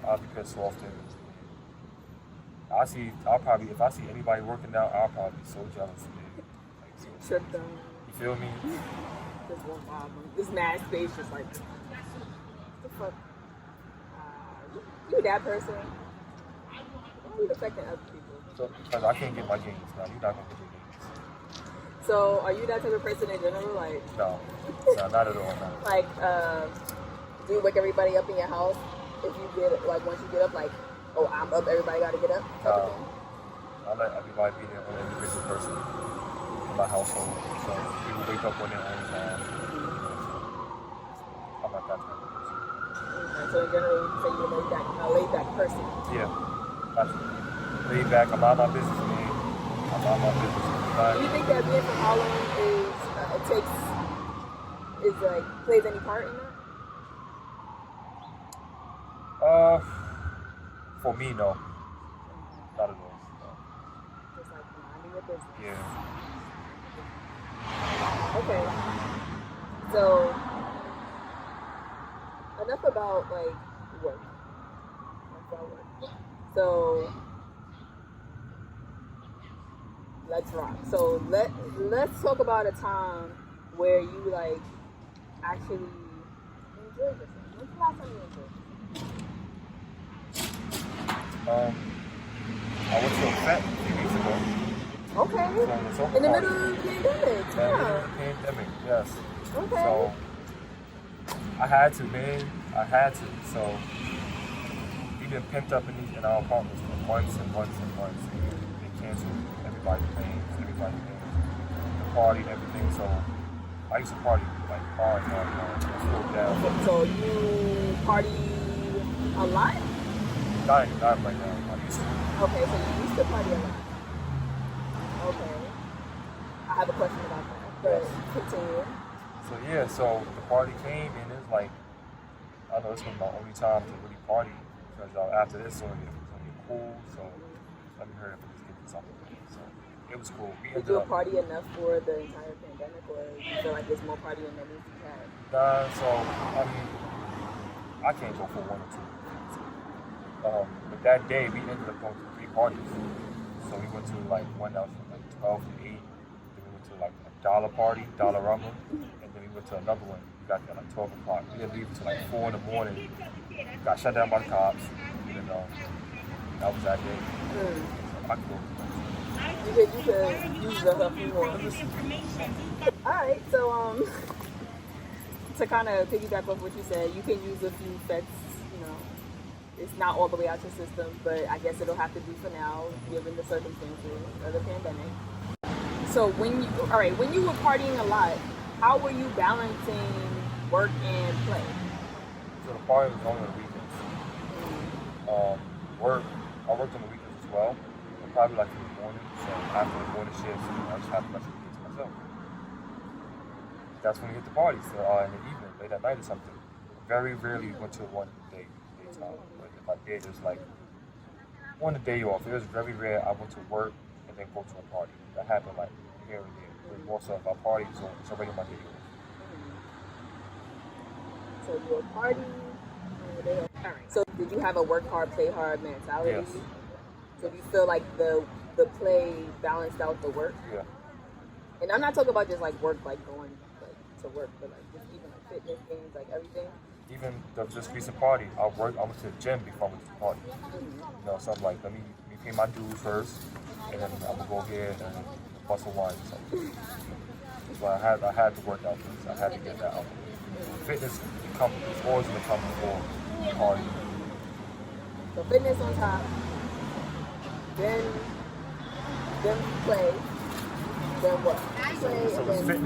I'll be pissed off then. If I see anybody working out, I'll probably be so jealous, man. Like, so Tripped on. you feel me? This one album. This mad space just like, what the fuck? You that person? Why are you affecting other people? So, because I can't get my gains now. You're not gonna get your gains. So, are you that type of person in general? Like, No, not at all. No. like, do you wake everybody up in your house? If you get like once you get up, like, oh, I'm up, everybody got to get up. I let everybody be their own individual person in my household. So people wake up on their own time. I'm not that type of person. So in general, you say you're a laid back person. Yeah, absolutely. Laid back. I'm out of my business, man. I'm out of my business. Do you think that being from Harlem plays any part in that? For me, no. Not at all. No. Just like minding your business. Yeah. Okay. So enough about like work. So let's rock. So let's talk about a time where you like actually enjoyed yourself. When's the last time you enjoyed yourself? I went to a fete a few weeks ago. Okay. So in the middle of the pandemic. Yeah. Pandemic, yes. Okay. So I had to, man. I had to. So we've been pent up in our apartments for months and months and months. And they canceled everybody's plans, the party and everything. So I used to party like hard. Slow down. So you party a lot? Not right now. I used to. Okay, so you used to party a lot. Okay. I have a question about that, but continue. So yeah, so the party came and it's like, I know this was my only time to really party because after this it's gonna get cool. So let me hurry up and just get this off the way. So it was cool. Did you party enough for the entire pandemic, or do you feel like there's more partying that needs to be had? So I mean, I can't go for one or two. But that day we ended up going to 3 parties. So we went to like one that was from like 12 to 8. Then we went to like a dollar party, dollar rumble, and then we went to another one. We got there like 12 o'clock. We didn't leave until like 4 in the morning. Got shut down by the cops. You know, that was that day. So I could go. You could use a few more. Alright, so to kind of piggyback off what you said, you can use a few fetes, you know. It's not all the way out your system, but I guess it'll have to do for now, given the circumstances of the pandemic. So when you were partying a lot, how were you balancing work and play? So the party was only on the weekends. I worked on the weekends as well, but probably like in the morning. So after the morning shifts, I just have to let it to myself. That's when we hit the parties, in the evening, late at night or something. Very rarely went to one daytime. But if I did, it was like one day off. It was very rare I went to work and then go to a party. That happened like here and there. But more so if I party, so it's already my day off. So you were partying. Alright. So did you have a work hard, play hard mentality? Yes. So do you feel like the play balanced out the work? Yeah. And I'm not talking about just like work, like going like to work, but like just even like fitness things, like everything. Even the just recent party, I went to the gym before I went to the party. You know, so I'm like, let me pay my dues first, and then I'm gonna go ahead and bust a wine or something. So I had to work out first. I had to get that out. Fitness is always gonna come before party. So fitness on top, then play, then what? Play, So and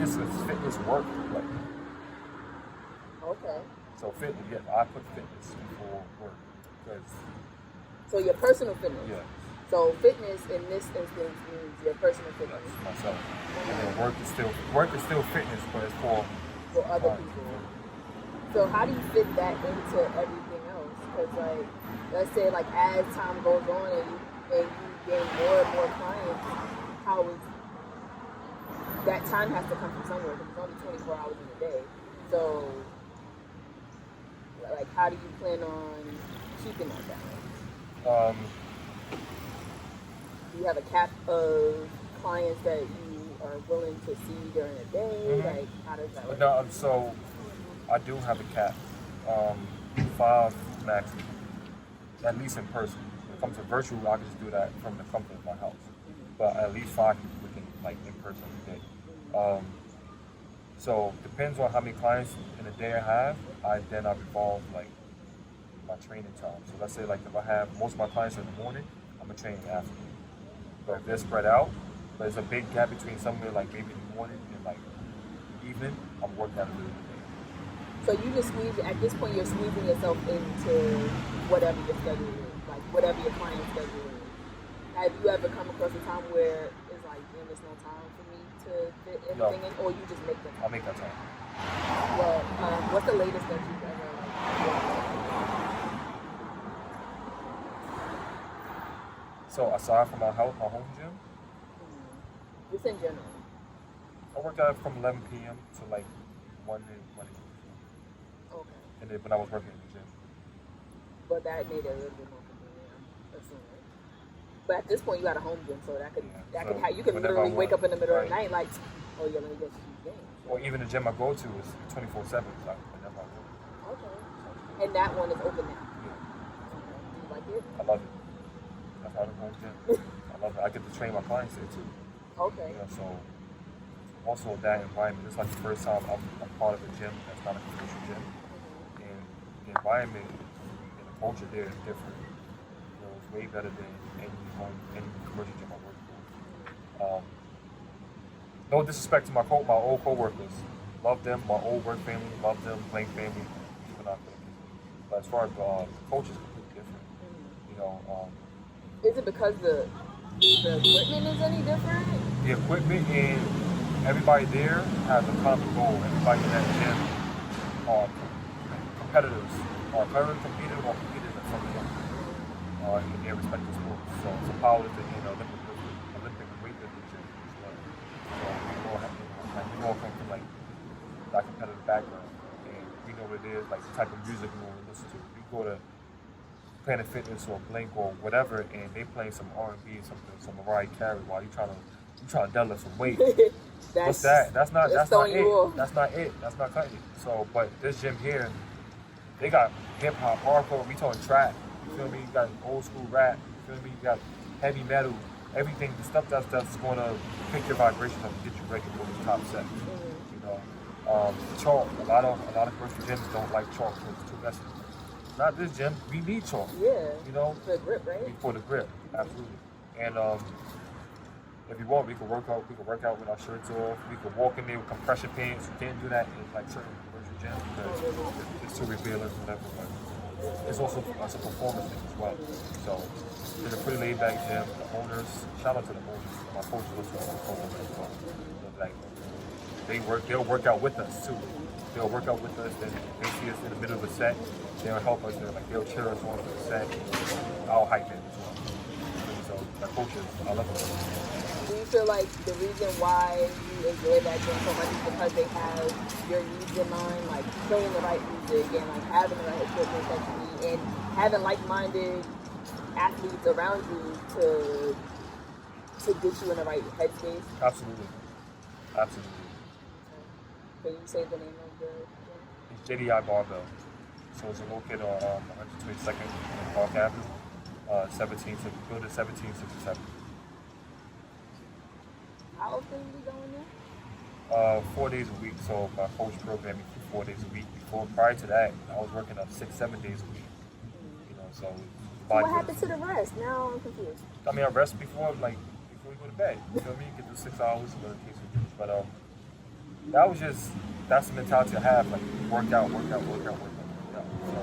it's then fitness work. Like So fitness, yeah, I put fitness before work. So your personal fitness? Yeah. So fitness in this instance means your personal fitness? Yes, myself. And then work is still fitness, but it's for other people. So how do you fit that into everything else? Because like, let's say like as time goes on and you gain more and more clients, how is that time has to come from somewhere? Because it's only 24 hours in a day. So like, how do you plan on keeping that balance? Do you have a cap of clients that you are willing to see during a day? Like, how does that work? No, so I do have a cap. 5 maximum, at least in person. When it comes to virtual, I can just do that from the comfort of my house. But at least 5 people within, like, in person a day. So depends on how many clients in a day I have. Then I revolve like my training time. So let's say like if I have most of my clients in the morning, I'm gonna train in the afternoon. But if they're spread out, but there's a big gap between somewhere like maybe in the morning and like evening, I'm working out a little bit. So you just at this point you're squeezing yourself into whatever your schedule is, like whatever your client's schedule is. Have you ever come across a time where it's like, damn, there's no time for me to fit everything in, or you just make the time? I'll make that time. Well, what's the latest that you've ever So aside from my home gym, just in general. I worked out from 11 p.m. to like 1 a.m. Okay. And then when I was working in the gym. But that made it a little bit more convenient, I'm assuming. But at this point, you got a home gym, so you can literally wake up in the middle of the night like, oh yeah, let me get some games. Or even the gym I go to is 24/7. So whenever I go. Okay. And that one is open now. Yeah. Okay. Do you like it? I love it. That's how the home gym. I love it. I get to train my clients there too. Okay. You know, so also that environment. It's like the first time I'm part of a gym that's not a commercial gym, and the environment and the culture there is different. You know, it's way better than any commercial gym I work for. No disrespect to my old co-workers. Love them. My old work family. Love them. Blank family. People not family. But as far as the culture is completely different. You know. Is it because the equipment is any different? The equipment and everybody there has a common goal. Everybody in that gym are competitors, are currently competing or competing in something in their respective sports. So it's a powerlifting and Olympic weightlifting gym as well. So we all come from like that competitive background, and we know what it is, like the type of music we want to listen to. We go to Planet Fitness or Blink or whatever, and they playing some R&B, some Mariah Carey while you trying to deadlift some weight. What's that? That's not it. That's not it. That's not cutting it. So, but this gym here, they got hip hop, hardcore. We talking trap. You feel me? You got old school rap. You feel me? You got heavy metal. Everything, the stuff that's going to pick your vibrations up and get you ready for the top set. You know, chalk. A lot of commercial gyms don't like chalk because it's too messy. Not this gym. We need chalk. Yeah. You know, for the grip, right? For the grip, absolutely. And if you want, we can work out. We can work out with our shirts off. We can walk in there with compression pants. You can't do that in like certain commercial gyms because it's too revealing, whatever. But it's also a performance thing as well. So it's a pretty laid back gym. The owners, shout out to the owners. My coach listens to the owners as well. So like they'll work out with us too. They'll work out with us. Then they see us in the middle of a set. They'll help us. They'll cheer us on for the set. I'll hype it as well. So the coaches, I love them. Do you feel like the reason why you enjoy that gym so much is because they have your needs in mind, like playing the right music and like having the right equipment that you need, and having like-minded athletes around you to get you in the right headspace? Absolutely. Absolutely. Can you say the name of the gym? It's JDI Barbell. So it's located on 122nd in Park Avenue, building 1767. How often do you go in there? 4 days a week. So my coach programmed me for 4 days a week. Prior to that, I was working up 6-7 days a week. You know, so what happened to the rest? Now I'm confused. I mean, I rest before we go to bed. You feel me? You get those 6 hours in case of use. But that's the mentality I have. Like work out. So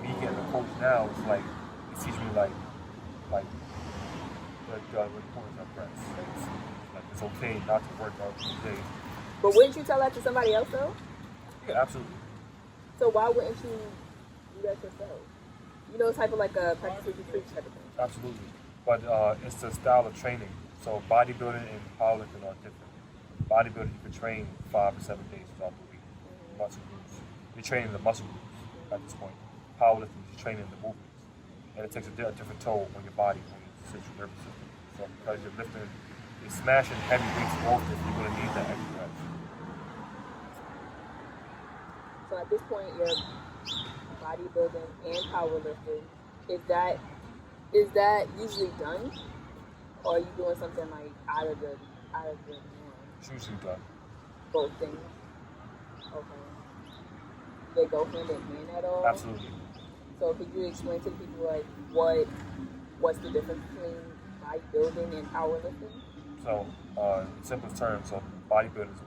me getting a coach now is like, it's teaching me like the importance of rest. Like it's okay not to work out these days. But wouldn't you tell that to somebody else though? Yeah, absolutely. So why wouldn't you do that yourself? You know, type of like a practice what you preach type of thing. Absolutely. But it's the style of training. So bodybuilding and powerlifting are different. Bodybuilding, you can train 5 to 7 days throughout the week. Muscle groups. You're training the muscle groups at this point. Powerlifting, you're training the movements. And it takes a different toll on your body, on your central nervous system. So because you're lifting, you're smashing heavy weights often, you're going to need that exercise. So at this point, you're bodybuilding and powerlifting. Is that usually done, or are you doing something like out of the norm? It's usually done. Both things. Okay. They go hand in hand at all? Absolutely. So could you explain to people like what's the difference between bodybuilding and powerlifting? So in simplest terms, so bodybuilding,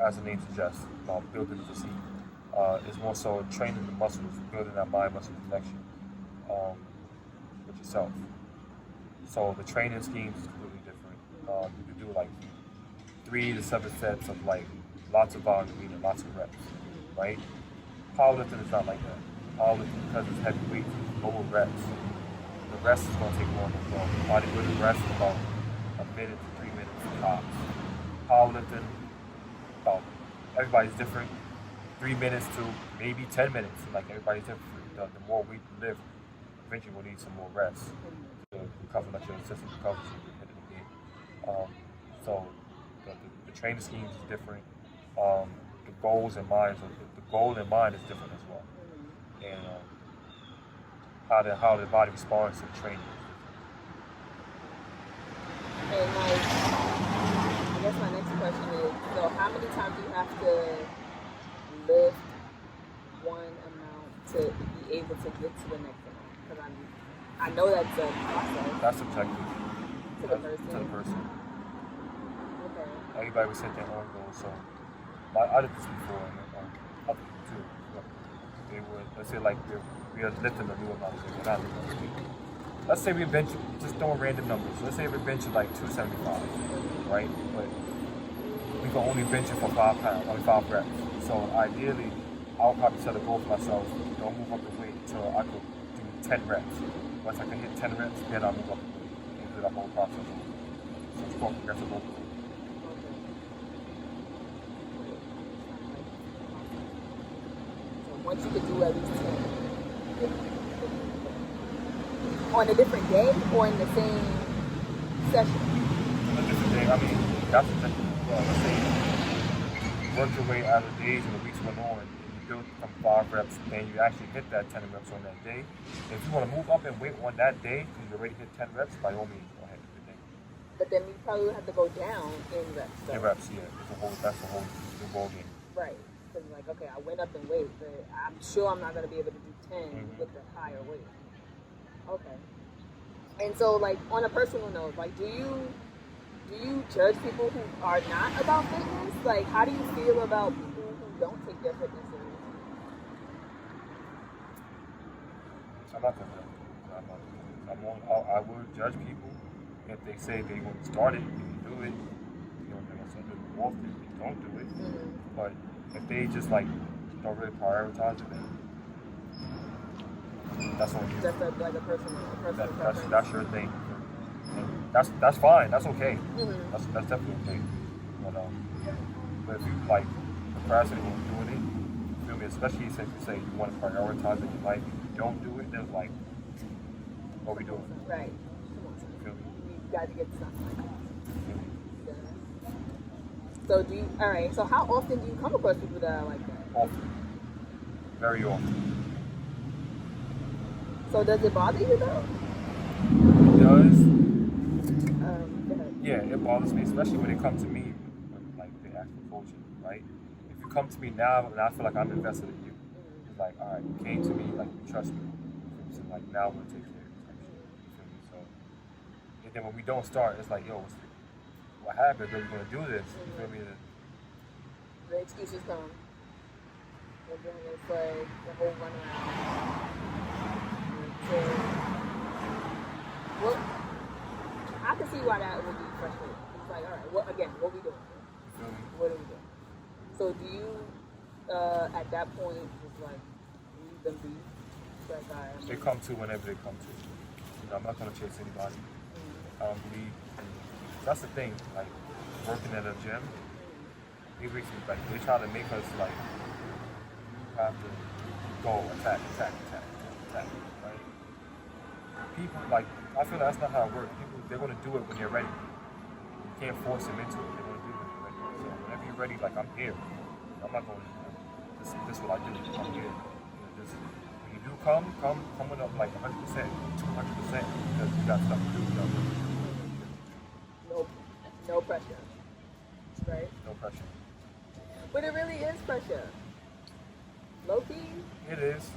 as the name suggests, building the physique. Is more so training the muscles, building that mind-muscle connection with yourself. So the training scheme is completely different. You can do like 3 to 7 sets of like lots of volume, meaning lots of reps, right? Powerlifting is not like that. Powerlifting, because it's heavy weight, lower reps. The rest is going to take longer. So bodybuilding rest is about a minute to 3 minutes tops. Powerlifting, everybody's different. 3 minutes to maybe 10 minutes. Like everybody's different. The more weight you lift, eventually we'll need some more rest to recover, let your system recover so you hit it again. So the training schemes is different. The goals and minds, the goal in mind is different as well. And how the body responds to training is different. And like, I guess my next question is, so how many times do you have to lift one amount to be able to get to the next amount? Because I know that's a process. That's subjective. To the person. To the person. Okay. Everybody would set their own goals. So I did this before, and other people too. They would, let's say like we are lifting a new amount of weight. We're not lifting this week. Let's say we bench, just throwing random numbers. So let's say we bench like 275, right? But we can only bench it for 5 pounds, only 5 reps. So ideally, I would probably set a goal for myself, don't move up the weight until I could do 10 reps. Once I can hit 10 reps, then I'll move up the weight and do that whole process. So it's called progressive overload. So once you could do at least 10, on a different day or in the same session? On a different day, I mean, that's the thing. Well, let's say you work your way out of the days and the weeks went on, and you build from 5 reps, then you actually hit that 10 reps on that day. If you want to move up and weight on that day, because you already hit 10 reps, by all means, go ahead with the day. But then you probably would have to go down in reps. So. In reps, yeah. That's the whole new ball game. Right. Because like, okay, I went up in weight, but I'm sure I'm not going to be able to do 10 with the higher weight. Okay. And so, like, on a personal note, like, do you judge people who are not about fitness? Like, how do you feel about people who don't take their fitness seriously? I'm not going to. I would judge people if they say they want to start it, you can do it. You know, like I said, do it often, you don't do it. But if they just, like, don't really prioritize it, then that's on you. Just like a personal preference. That's your thing. And that's fine. That's okay. That's definitely okay. But if you like procrastinate on doing it, you feel me? Especially since you say you want to prioritize it in your life, if you don't do it, then it's like, what are we doing? Right. You feel me? You got to get something. So alright, so how often do you come across people that are like that? Often. Very often. So does it bother you though? It does. Go ahead. Yeah, it bothers me, especially when it comes to me, when, like, they ask for coaching, right? If you come to me now and I feel like I'm invested in you, it's like, all right, you came to me, like, you trust me. So, like, now I'm going to take care of this type shit. You feel me? So, and then when we don't start, it's like, yo, what happened? Are we going to do this? You feel me? The excuses come. And then it's like the whole run around. So, well, I can see why that would be frustrating. It's like, all right, what we doing? What are we doing? So do you, at that point, just like leave them be? Like, they come to whenever they come to. You know, I'm not gonna chase anybody. I don't believe. That's the thing. Like working at a gym, they try to make us like have to go attack, right? People like I feel that's not how it works. People they're gonna do it when they're ready. You can't force them into it. They're gonna do it when they're ready. So whenever you're ready, like I'm here. I'm not going. This is what I do. I'm here. When you do come with up like 100%, 200%, because you got stuff to do. No pressure, right? No pressure. But it really is pressure. Lowkey. It is.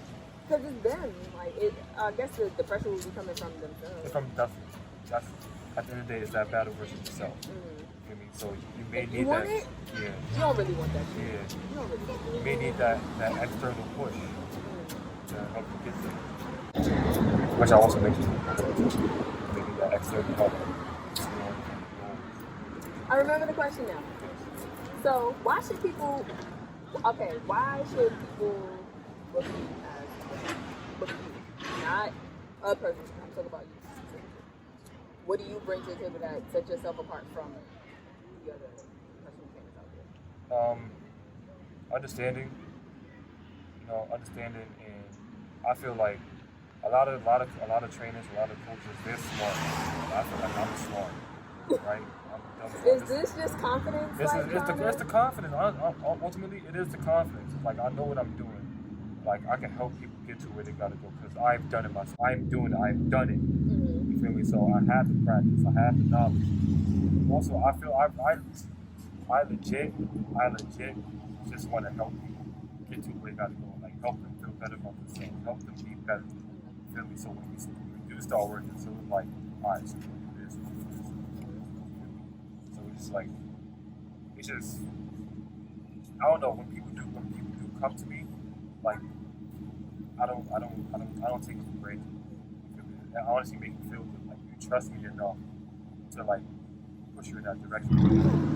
Because it's them. Like I guess the pressure will be coming from themselves. It's from nothing. That's at the end of the day, it's that battle versus yourself. You feel me? So you may need want that. It? Yeah. You don't really want that shit. Yeah. You don't really want it. You may need that external push to help you get there. Which I also mentioned. You need that external help. I remember the question now. So why should people look you as not a person? I'm talking about you. What do you bring to the table that sets yourself apart from the other personal trainers out there? Understanding, and I feel like a lot of trainers, a lot of coaches, they're smart. I feel like I'm smart, right? Is this just confidence? It's the confidence. Ultimately, it is the confidence. Like I know what I'm doing. Like I can help people get to where they gotta go because I've done it myself. I've done it. You feel me? So I have the practice. I have the knowledge. Also, I feel I legit just want to help people get to where they gotta go. Like help them feel better about themselves. Help them be better. You feel me? So when we do start working, so it's like, all right, so we'll do this. So it's just like, I don't know, when people do come to me, like I don't take it for granted. It honestly makes me feel good. Like you trust me enough to like push you in that direction.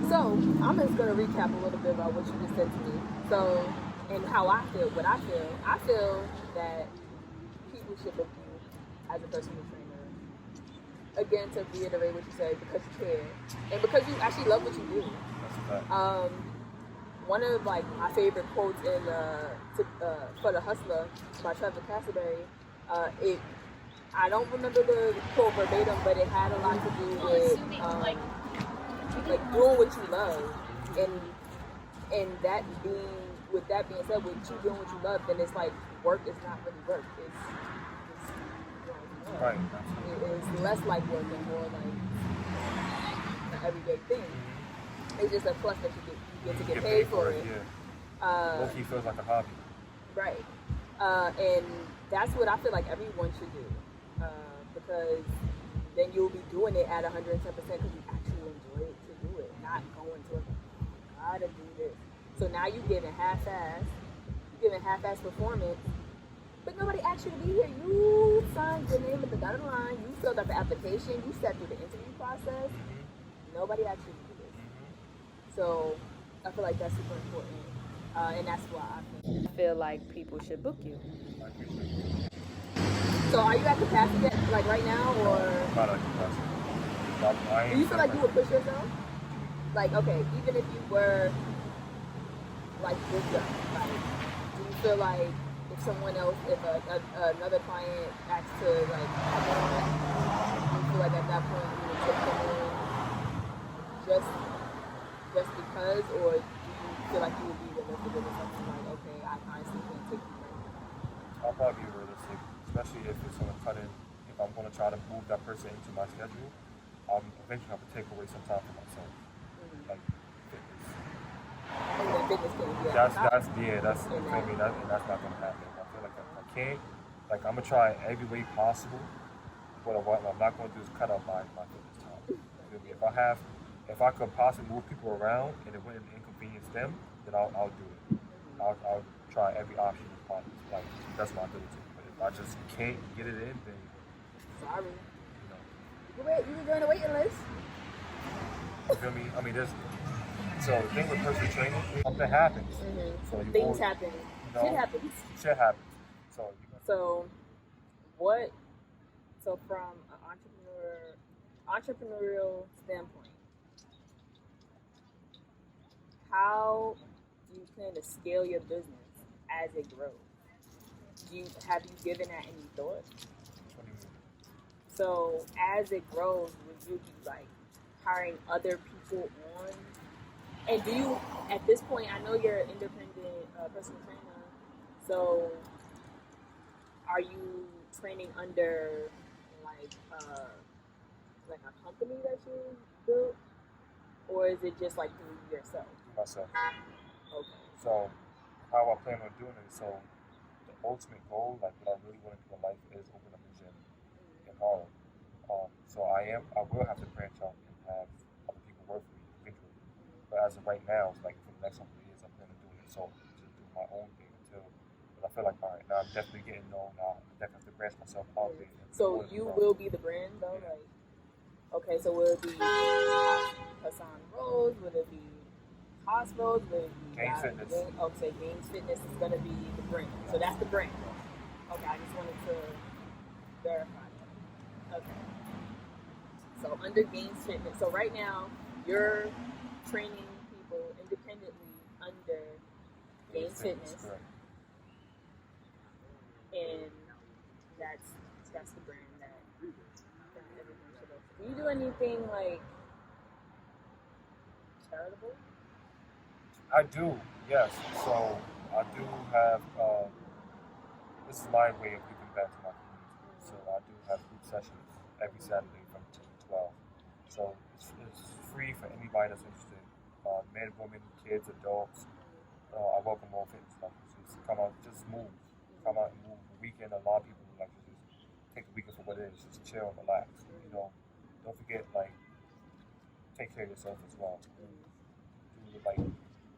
So I'm just gonna recap a little bit about what you just said to me. So and how I feel, what I feel that people should look you as a personal trainer. Again, to reiterate what you said, because you care and because you actually love what you do. One of like my favorite quotes in For the Hustler by Trevor Cassaday, I don't remember the quote verbatim, but it had a lot to do with like doing what you love, and that being said, with you doing what you love, then it's like work is not really work. It's right. It's less like work and more like an everyday thing. It's just a plus that you get to get paid for it. Yeah. Lowkey feels like a hobby. Right. And that's what I feel like everyone should do. Because then you'll be doing it at 110% because you actually enjoy it to do it, not going to it. I gotta do this. So now you're giving half-ass performance, but nobody asked you to be here. You signed your name at the dotted line. You filled out the application. You sat through the interview process. Nobody asked you to do this. So I feel like that's super important, and that's why I feel like people should book you. So are you at capacity yet, like right now, or? Not at capacity. Do you feel like you would push yourself? Like, okay, even if you were like booked up, like, do you feel like if someone else, if another client asks to like come on, do you feel like at that point you would take them in just because, or do you feel like you would be realistic with something like, okay, I honestly can't take you right now? I'll probably be realistic, especially if it's going to cut in. If I'm going to try to move that person into my schedule, I'm eventually have to take away some time for myself, like fitness. And then fitness can be that's not going to happen. I feel like I can't. Like I'm gonna try every way possible, but what I'm not going to do is cut out my fitness time. You feel me? If I could possibly move people around and it wouldn't inconvenience them, then I'll do it. I'll try every option as possible. Like, that's my ability. But if I just can't get it in, then Sorry. you know. You can join the waiting list. You feel me? I mean, so the thing with personal training, something happens. So you Things happen. Shit happens. Shit happens. So So from an entrepreneurial standpoint, how do you plan to scale your business as it grows? Have you given that any thought? what do you mean? So as it grows, would you be like hiring other people on? And do you, at this point, I know you're an independent personal trainer, so are you training under like a company that you built, or is it just like through yourself? Myself. Okay. So how I plan on doing it, so the ultimate goal, like what I really want to do in life is open up a gym in Harlem. So I will have to branch out and have other people work for me eventually. But as of right now, it's like for the next couple of years, I'm planning on doing it so just do my own thing until. But I feel like, all right, now I'm definitely getting known. Now I definitely have to branch myself out there. So you will be the brand though, Yeah. like. Okay, so will it be Hassan Rose? Will it be Haas Rose? Will it be Gainzzz Fitness. Okay, Gainzzz Fitness is going to be the brand. So that's the brand. Okay, I just wanted to verify that. Okay. So under Gainzzz Fitness. So right now, you're training people independently under Gainzzz Fitness. Correct. And that's the brand that everything should go to. Do you do anything like charitable? I do, yes. So I do have, this is my way of giving back to my community. So I do have group sessions every Saturday from 10 to 12. So it's free for anybody that's interested. Men, women, kids, adults. I welcome all fitness lovers. Just come out, just move. Come out and move. The weekend, a lot of people like to just take the weekend for what it is. Just chill and relax. You know, don't forget, like, take care of yourself as well. Like,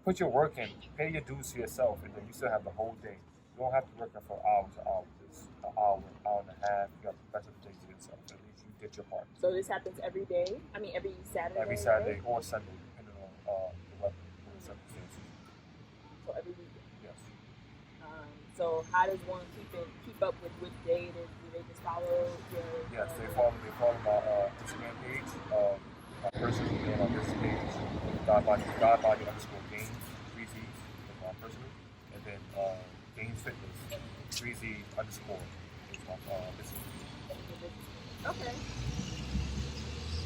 put your work in, pay your dues to yourself, and then you still have the whole day. You don't have to work for hours and hours. It's an hour and a half. You have the rest of the day to yourself. At least you did your part. So this happens every day? I mean, every Saturday? Every Saturday right? or Sunday, depending on the weather and circumstances. So every weekend? Yes. So how does one keep up with which day it is? Do they just follow your... Yes, they follow my Instagram page, my personal, and on this page, Godbody _ Gainzz, 3 Z's is my personal, and then Gainzzz Fitness, 3 Z _ is my business. Okay.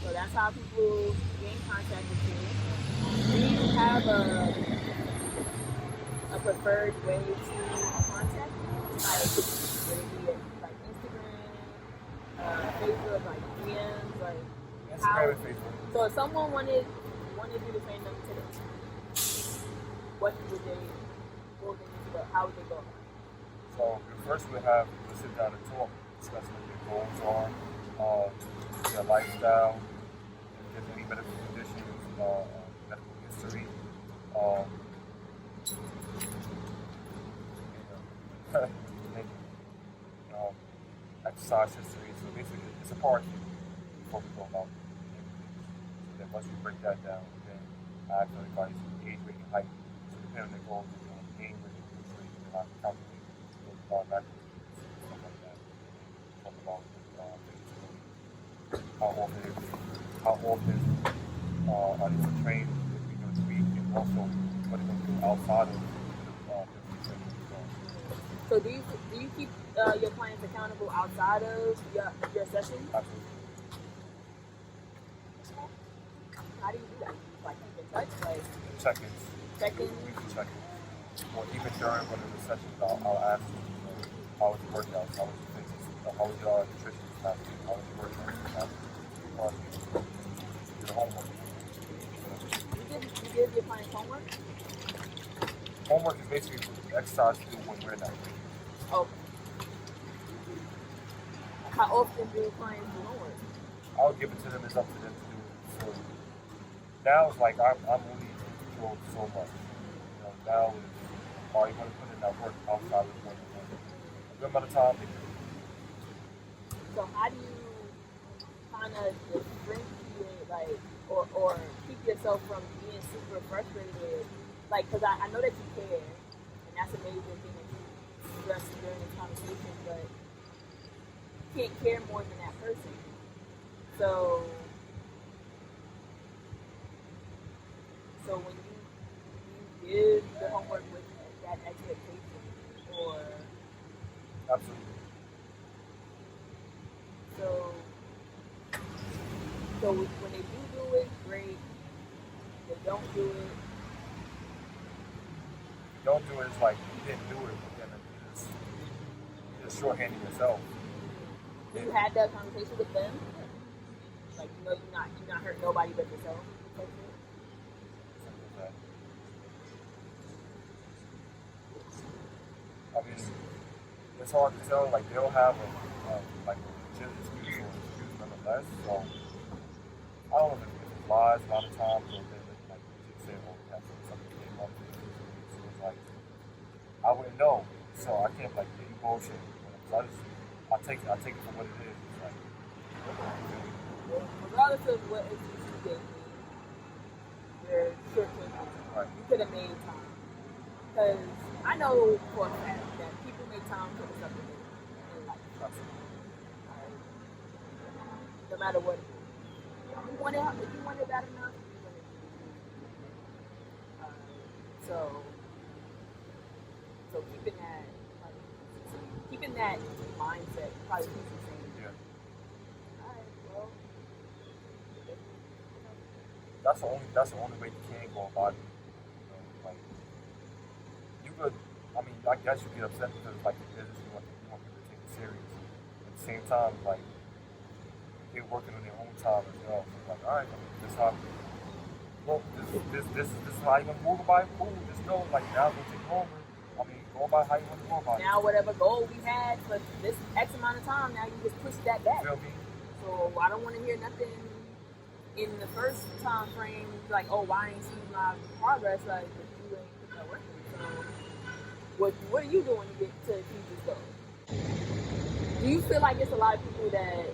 So that's how people get in contact with you. Do you have a preferred way to contact you? Like, would it be like Instagram, Facebook, like DMs, like Instagram and Facebook. So if someone wanted you to train them today, what would they need to go? How would they go about it? So first we'll sit down and talk, discuss what your goals are, your lifestyle, if there's any medical conditions, medical history, exercise history. So basically, it's a part before we go about. So then once we break that down, then I have to advise you age, weight, and height. So depending on the goals, you're doing gain weight, lose weight, and I can calculate those macros, stuff like that. Talk about how often are you going to train, if you're going to week, and also what you're going to do outside of physical training as well. So do you keep your clients accountable outside of your sessions? Absolutely. How do you do that? Like keep in touch, like Check-ins. check-ins? Weekly check-ins. Or even during one of the sessions, I'll ask you, how was your workouts? How was your fitness? How was your nutrition last week? How was your workouts last week? Your homework. You give your clients homework? Homework is basically exercise to do when we're not. Okay. How often do clients do homework? I'll give it to them. It's up to them to do it. So now it's like I'm only in control so much. You know, now it's, are you going to put in that work outside of one-on-one. A good amount of time they do. So how do you kind of differentiate, like, or keep yourself from being super frustrated? Like, because I know that you care, and that's a major thing that you stress during this conversation, but you can't care more than that person. So when you give the homework with that expectation, or Absolutely. So when they do it, great. They don't do it. Don't do it, it's like you didn't do it, but then you just shorthanding yourself. You had that conversation with them? Like, you know, you're not hurting nobody but yourself. Something like that. I mean, it's hard to tell. Like, they'll have a legit excuse or excuse nonetheless. So I don't know if it's lies a lot of times, or they like legit say, "Oh, that's something came up." So it's like I wouldn't know. So I can't like any bullshit. So I take it for what it is. It's like, regardless of what excuse you gave me, you're short-term. right. You could have made time. Because I know for a fact that people make time for the stuff that they do in life. Right? No matter what it is. If you want it bad enough, you're going to do it. So keeping that mindset probably keeps you sane. Yeah. Alright, well. That's the only way you can go about it. You know, like you could. I mean, I guess you get upset because like your business, you want people to take it serious. At the same time, like they're working on their own time as well. So like, all right, I mean, this how. Well, this is how you want to move about it. Cool, just go. Like now, go take over. I mean, go about how you want to go about it. Now, whatever goal we had for this X amount of time, now you just push that back. You feel me? So I don't want to hear nothing in the first time frame like, oh, why I ain't seen my progress? Like, if you ain't put that work in. So what are you doing to get to achieve this goal? Do you feel like it's a lot of people that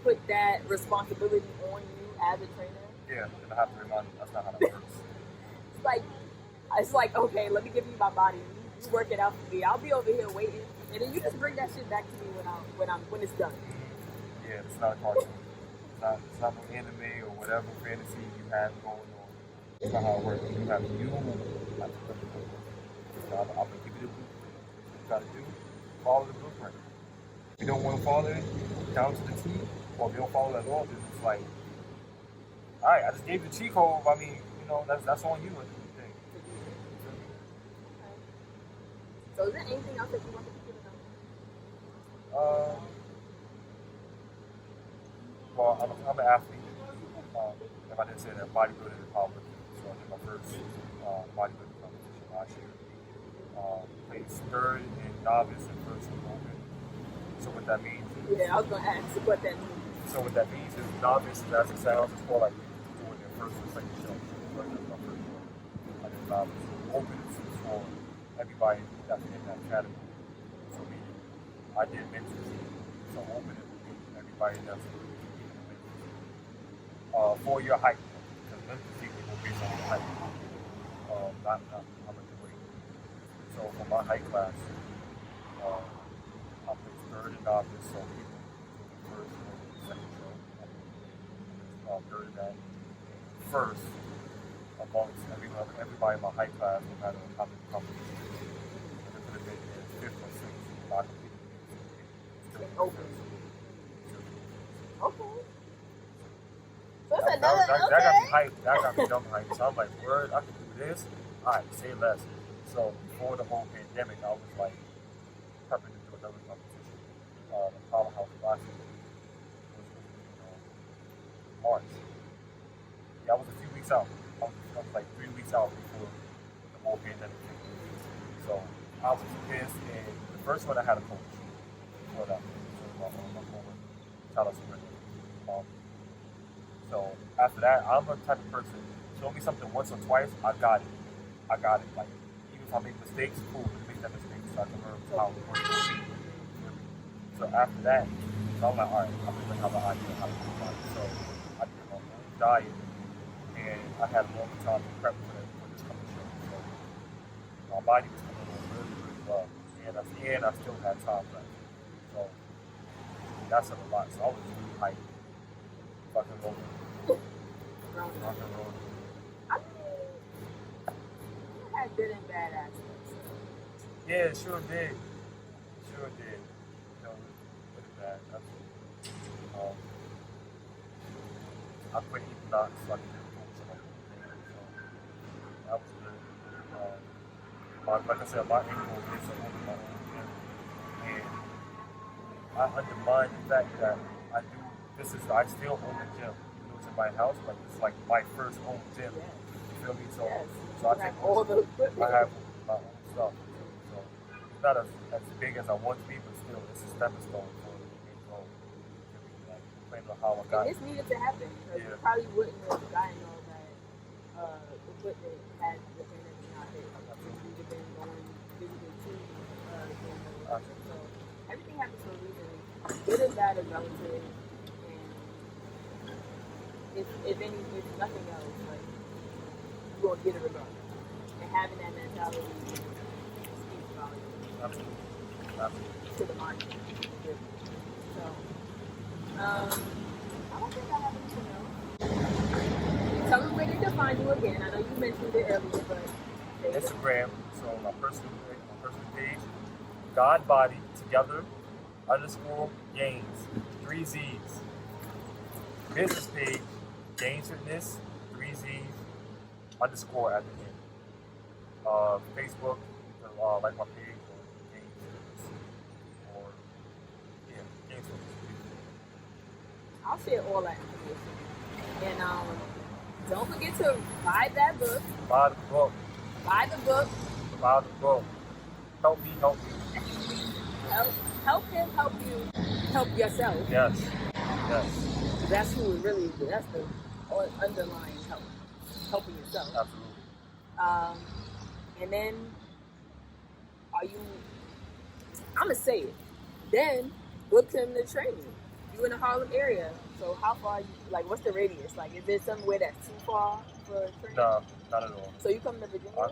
put that responsibility on you as a trainer? Yeah, and I have to remind you, that's not how that works. It's like, okay, let me give you my body. You work it out for me. I'll be over here waiting, and then you just bring that shit back to me when it's done. Yeah, it's not a cartoon. It's not no anime or whatever fantasy you have going on. It's not how it works. You have to put the blueprint. So I'm gonna give you the blueprint. What you gotta do, follow the blueprint. If you don't want to follow it down to the T, or if you don't follow it at all, then it's like, all right, I just gave you the cheat code. I mean, you know, that's on you. So is there anything else that you want to keep in mind? Well, I'm an athlete. If I didn't say that, bodybuilding and powerlifting. So I did my first bodybuilding competition last year. Placed third in novice and first in open. So what that means is... Yeah, I was going to ask what that means. So what that means is novice, as it sounds, it's more like doing their first or second show. So that's my first one. I did novice. Open is for everybody that's in that category. So meaning, I did men's. So open it would be everybody that's for your height, because men's physique will be on your height, not how much you weigh. So for my height class, I placed third in novice, so people took the first and second show. Third in that, first amongst everybody in my height class, no matter how many companies. It could have been fifth or sixth. I competed against Open. Okay. So That got me hyped. That got me dumb hyped. So I'm like, word, I can do this. All right, say less. So before the whole pandemic, I was like prepping to do another competition. The powerhouse last year was March. Yeah, I was a few weeks out. I was like 3 weeks out before the whole pandemic came. So I was pissed, and the first one I had a coach for that. So my former Tyler Smith. So after that, I'm the type of person, show me something once or twice, I got it. Like, even if If I make mistakes, cool, make that mistake so I can learn how it works. So after that, so I'm like, all right, I'm gonna have an idea how to do it. So I did my own diet, and I had a long time to prep for this coming show. So my body was coming along really, really well, and I still had time left. So that's a lot. So I was really hyped, fucking rolling. I mean, it had good and bad aspects. Yeah, it sure did. Sure did. You know, really bad. I quit eating nuts so I could focus on other things. So that was good. Like I said, my ankle is a own my own gym. And I undermine the fact that I still own the gym. In my house, like it's like my first home gym. You feel me? So, so I take all the equipment. I have my own stuff. So it's not as big as I want to be, but still, it's a stepping stone for me. So, like, playing on how I got. And this needed to happen because you probably wouldn't have gotten all that equipment had the pandemic not hit. You'd have been going physically to the gym. So everything happens for a reason. Good and bad is relative. If nothing else, like, you won't get it regardless. And having that mentality speaks volumes. Absolutely. To the mind. So, I don't think I have anything else. Tell them where they can find you again. I know you mentioned it earlier, but Instagram. So my personal page, God Body Together _Gainzz, 3 Z's. Business page, Gainzzz Fitness, 3 Z's _ at the end. Facebook, like my page, or Gainzzz Fitness, or Gainzzz Fitness. I'll share all that information. And don't forget to buy that book. Buy the book. Buy the book. Buy the book. Help me, help you. Help him help you help yourself. Yes. Yes. That's the underlying help. Helping yourself. Absolutely. And then I'm gonna say it. Then book him to train you. You in the Harlem area. So how far like what's the radius? Like is there somewhere that's too far for training? No, not at all. So you come to Virginia?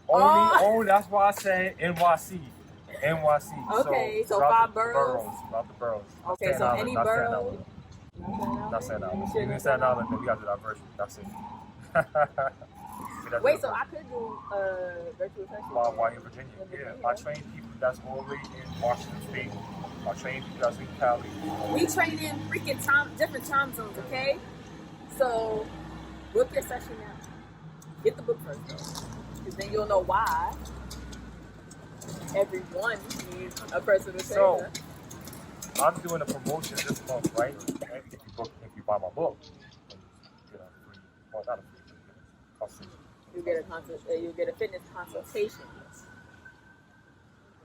Only that's why I say NYC. Okay, so 5 boroughs. About the boroughs. Okay, so any borough. Not Staten Island. Even in Staten Island, then we got the diversity. That's it. Wait, so I could do virtual sessions? While in Virginia, yeah. I train people that's already in Washington State. I train people that's in Cali. We train in freaking different time zones, okay? So book your session now. Get the book first, though. Because then you'll know why everyone needs a personal trainer. So, I'm doing a promotion this month, right? If you buy my book, you get a free, well, not a free, consultation. You get a fitness consultation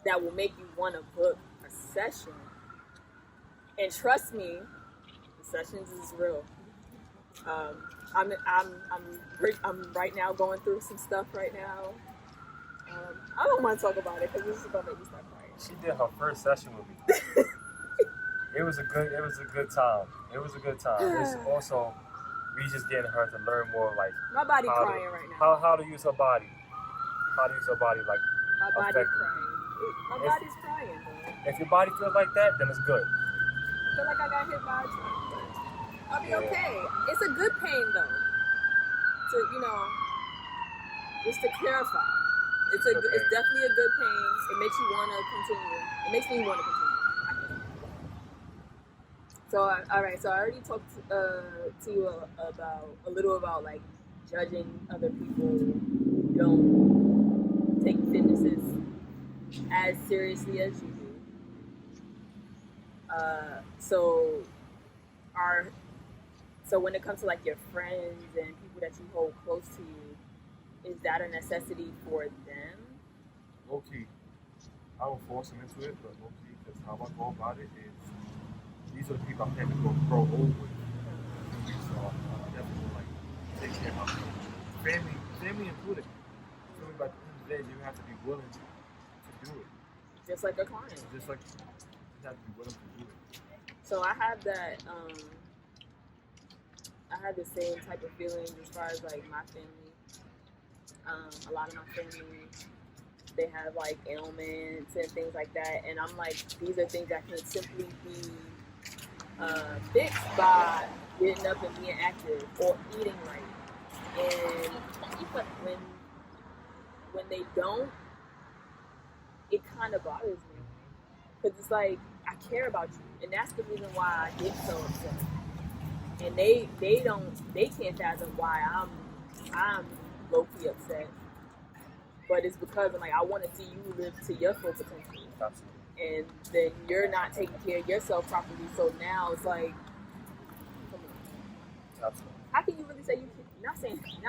that will make you want to book a session. And trust me, the sessions is real. I'm right now going through some stuff right now. I don't want to talk about it because this is about to make me start crying. She did her first session with me. It was a good time. It's also we just getting her to learn more like my body crying right now. How to use her body. How to use her body like my body's crying. My body's crying, bro. If your body feels like that, then it's good. I feel like I got hit by a truck. I'll be okay. It's a good pain though. Just to clarify. It's definitely a good pain. It makes you want to continue. It makes me want to continue. So, all right. So I already talked to you a little about like judging other people who don't take fitnesses as seriously as you do. So when it comes to like your friends and people that you hold close to you, is that a necessity for them? Lowkey, I don't force them into it, but Lowkey, because how I go about it is these are the people I'm having to grow old with. So I definitely like take care of my family included. So like it is. You have to be willing to do it. Just like a client. Just like you have to be willing to do it. So I have that. I have the same type of feelings as far as like my family. A lot of my family, they have like ailments and things like that, and I'm like, these are things that can simply be fixed by getting up and being active or eating right. And when they don't, it kind of bothers me, because it's like, I care about you, and that's the reason why I get so upset. And they can't fathom why I'm low-key upset. But it's because I'm like, I want to see you live to your full potential. Absolutely. And then you're not taking care of yourself properly. So now it's like, come on. Absolutely. How can you really say you can,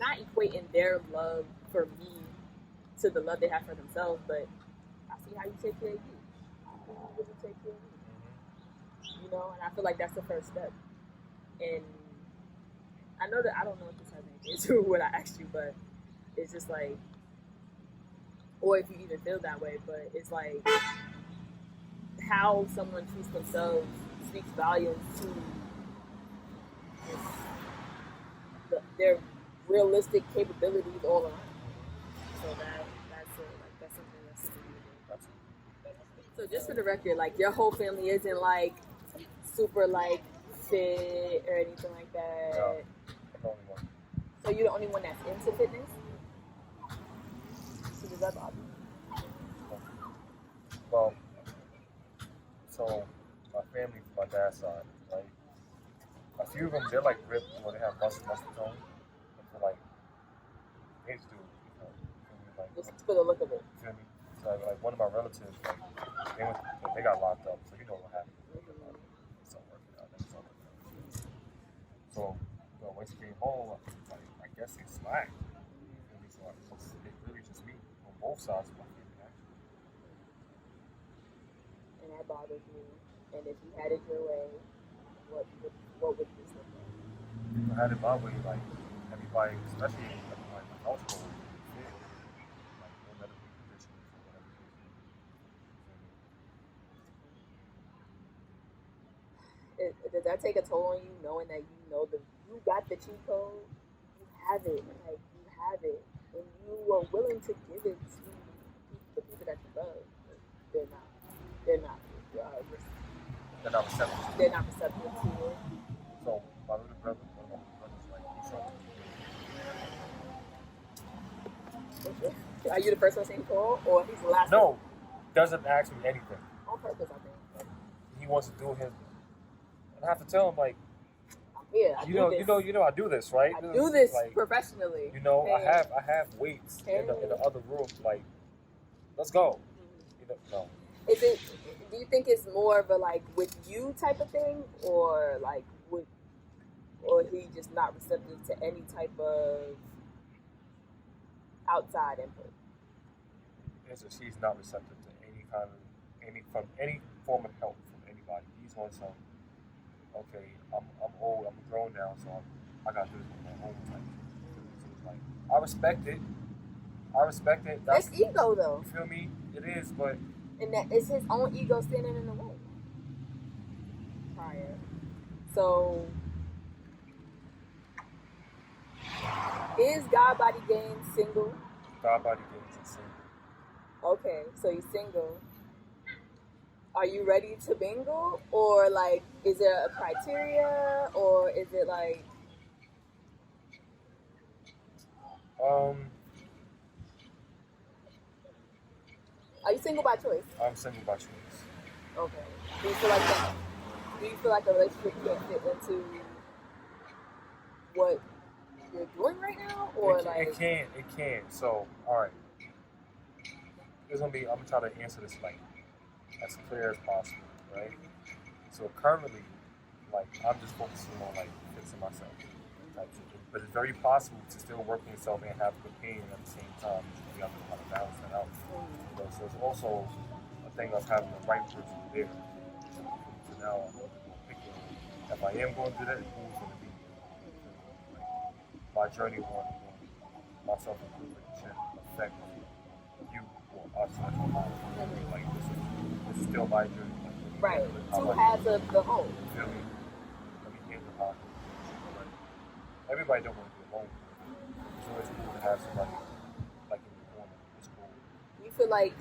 not equating their love for me to the love they have for themselves, but I see how you take care of you. How can you really take care of me? You know, and I feel like that's the first step. And I know that I don't know if this has anything to do with what I asked you, but it's just like, or if you even feel that way, but it's like how someone treats themselves speaks volumes to their realistic capabilities all around. So that's something that's super beautiful. So just for the record, like, your whole family isn't like super like fit or anything like that. No, I'm the only one. So you're the only one that's into fitness? So does that bother you? Well, so my family from my dad's side, right? A few of them, they're like ripped, or they have muscle tone. I feel like they just do it, you know, like, Just for the look of it. you feel me? So like one of my relatives, like they got locked up, so you know what happened. It's not working out. It's not working out. So, you know, when she came home, like, I guess they slacked. You feel me? So it's really just me on both sides of my family, actually. And that bothers me. And if you had it your way, what would this look like? If I had it my way, like everybody, especially like my household, fit, like no medical conditions or whatever it is. Does that take a toll on you, knowing that you got the cheat code, you have it, like, you have it, and you are willing to give it to the people that you love? They're not They're not receptive. They're not receptive to it. So my little brother, one of my brothers, like he's on. Are you the first one saying call, or he's the last? No, doesn't ask me anything. On purpose, I think. Like, he wants to do his, and I have to tell him, like, Yeah, you know, I do this, right? I do this like, professionally. You know, hey. I have weights in the other room. Like, let's go. Mm-hmm. You know, no. Is it? Do you think it's more of a like with you type of thing, or like or he just not receptive to any type of outside input? It's just he's not receptive to any form of help from anybody. He's on some. Okay, I'm old. I'm grown now, so I got to do this on my own type. So it's like, I respect it. That's ego, though. You feel me? It is, but. And that it's his own ego standing in the way. Prior. So, is God Body Gainzz single? God Body Gainzz is single. Okay, so he's single. Are you ready to mingle? Or, like, is there a criteria? Or is it like... Are you single by choice? I'm single by choice. Okay. Do you feel like a relationship can't fit into what you're doing right now? Or it can. So, alright. I'm gonna try to answer this like as clear as possible, right? So currently, like, I'm just focusing on like fixing myself type shit. But it's very possible to still work on yourself and have a companion at the same time. You have to know how to balance that out. So it's also a thing of having the right person there. So now I'm picking, if I am going to do that, who's going to be like, my journey on my self-improvement shit, affect you or us as a whole. Like this is still my journey. Like, Right. Two halves of the whole. You feel me? Let me handle how I do. Like, everybody don't want to be alone. It's always cool to have somebody like in your corner. It's cool. You feel like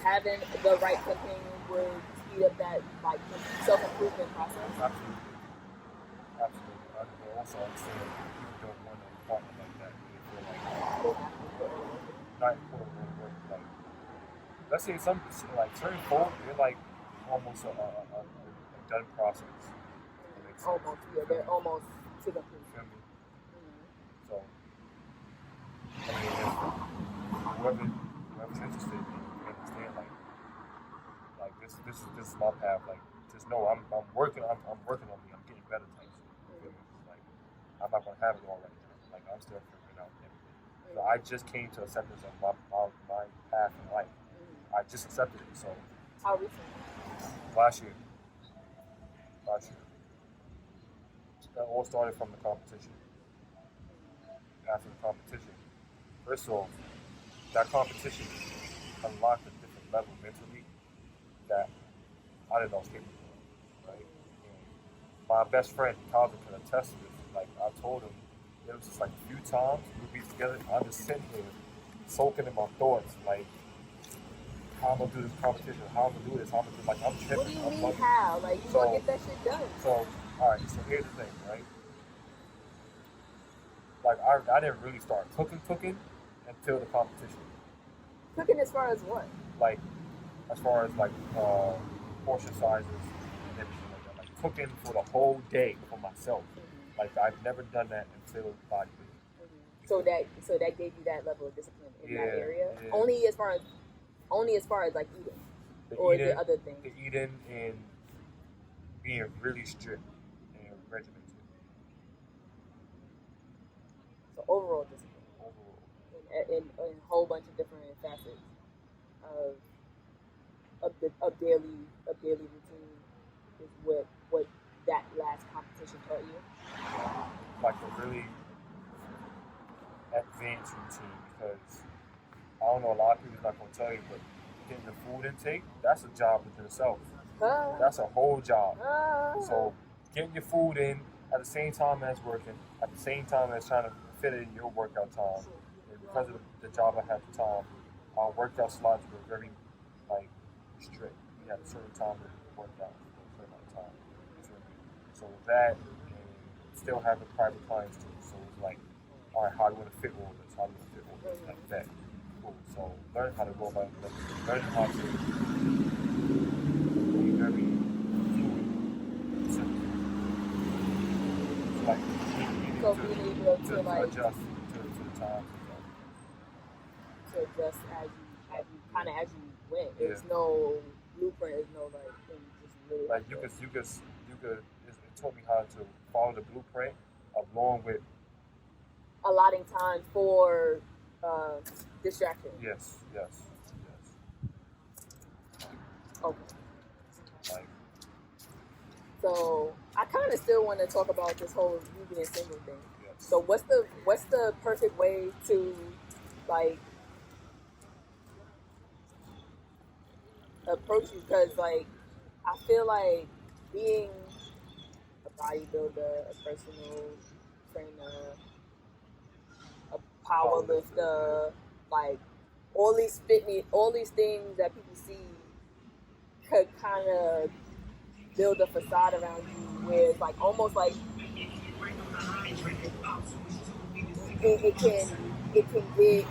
having the right companion would speed up that like self-improvement process? Absolutely. Absolutely. I can also understand that people don't want a partner like that. They feel like not important work. Like, let's say some like certain folk, they're like almost a done process. Almost, yeah, they're almost to the point. Feel me? So, I mean, whoever's interested, you understand, like this is my path. Like, just know I'm working on me. I'm getting better types. You feel me? Like, I'm not gonna have it all right now. Like, I'm still figuring out everything. So I just came to acceptance of my path in life. I just accepted it. So. How recently? Last year. That all started from the competition. After the competition, first of all, that competition unlocked a different level mentally that I didn't know was capable of, right? And my best friend, Calvin, can attest to this. Like, I told him, there was just like a few times we'd be together, I'm just sitting here soaking in my thoughts, like, how I'm gonna do this competition, how I'm gonna do this, how I'm gonna do, like, I'm tripping. What do you mean how? Like, you wanna get that shit done. So, alright, so here's the thing, right? Like, I didn't really start cooking until the competition. Cooking as far as what? Like, as far as, like, portion sizes and everything like that. Like, cooking for the whole day for myself. Like, I've never done that until bodybuilding. So that gave you that level of discipline in that area? Yeah. Only as far as like eating? Or is it other things? The eating and being really strict and regimented. So overall discipline. Overall. In a whole bunch of different facets of daily routine is what that last competition taught you? Like a really advanced routine, because I don't know, a lot of people's not going to tell you, but getting the food intake, that's a job within itself. That's a whole job. So getting your food in at the same time as working, at the same time as trying to fit in your workout time. And because of the job I had at the time, our workout slots were very strict. We had a certain time to work out for a certain amount of time. So with that, and still having private clients too. So it's like, all right, how do you want to fit all this? How do you want to fit all this? Like that. Cool. So learn how to go about it. Learn how to be very fluid. Simple. Like being able to adjust to the times. To adjust as you went. There's no blueprint. There's no thing. Just really like you could. It taught me how to follow the blueprint along with allotting time for distraction. Yes. Okay. Like, so I kind of still want to talk about this whole you being single thing. yes. So what's the perfect way to approach you? Because I feel like being a bodybuilder, a personal trainer, a power lifter, all these things that people see could kind of build a facade around you where it's almost like it can get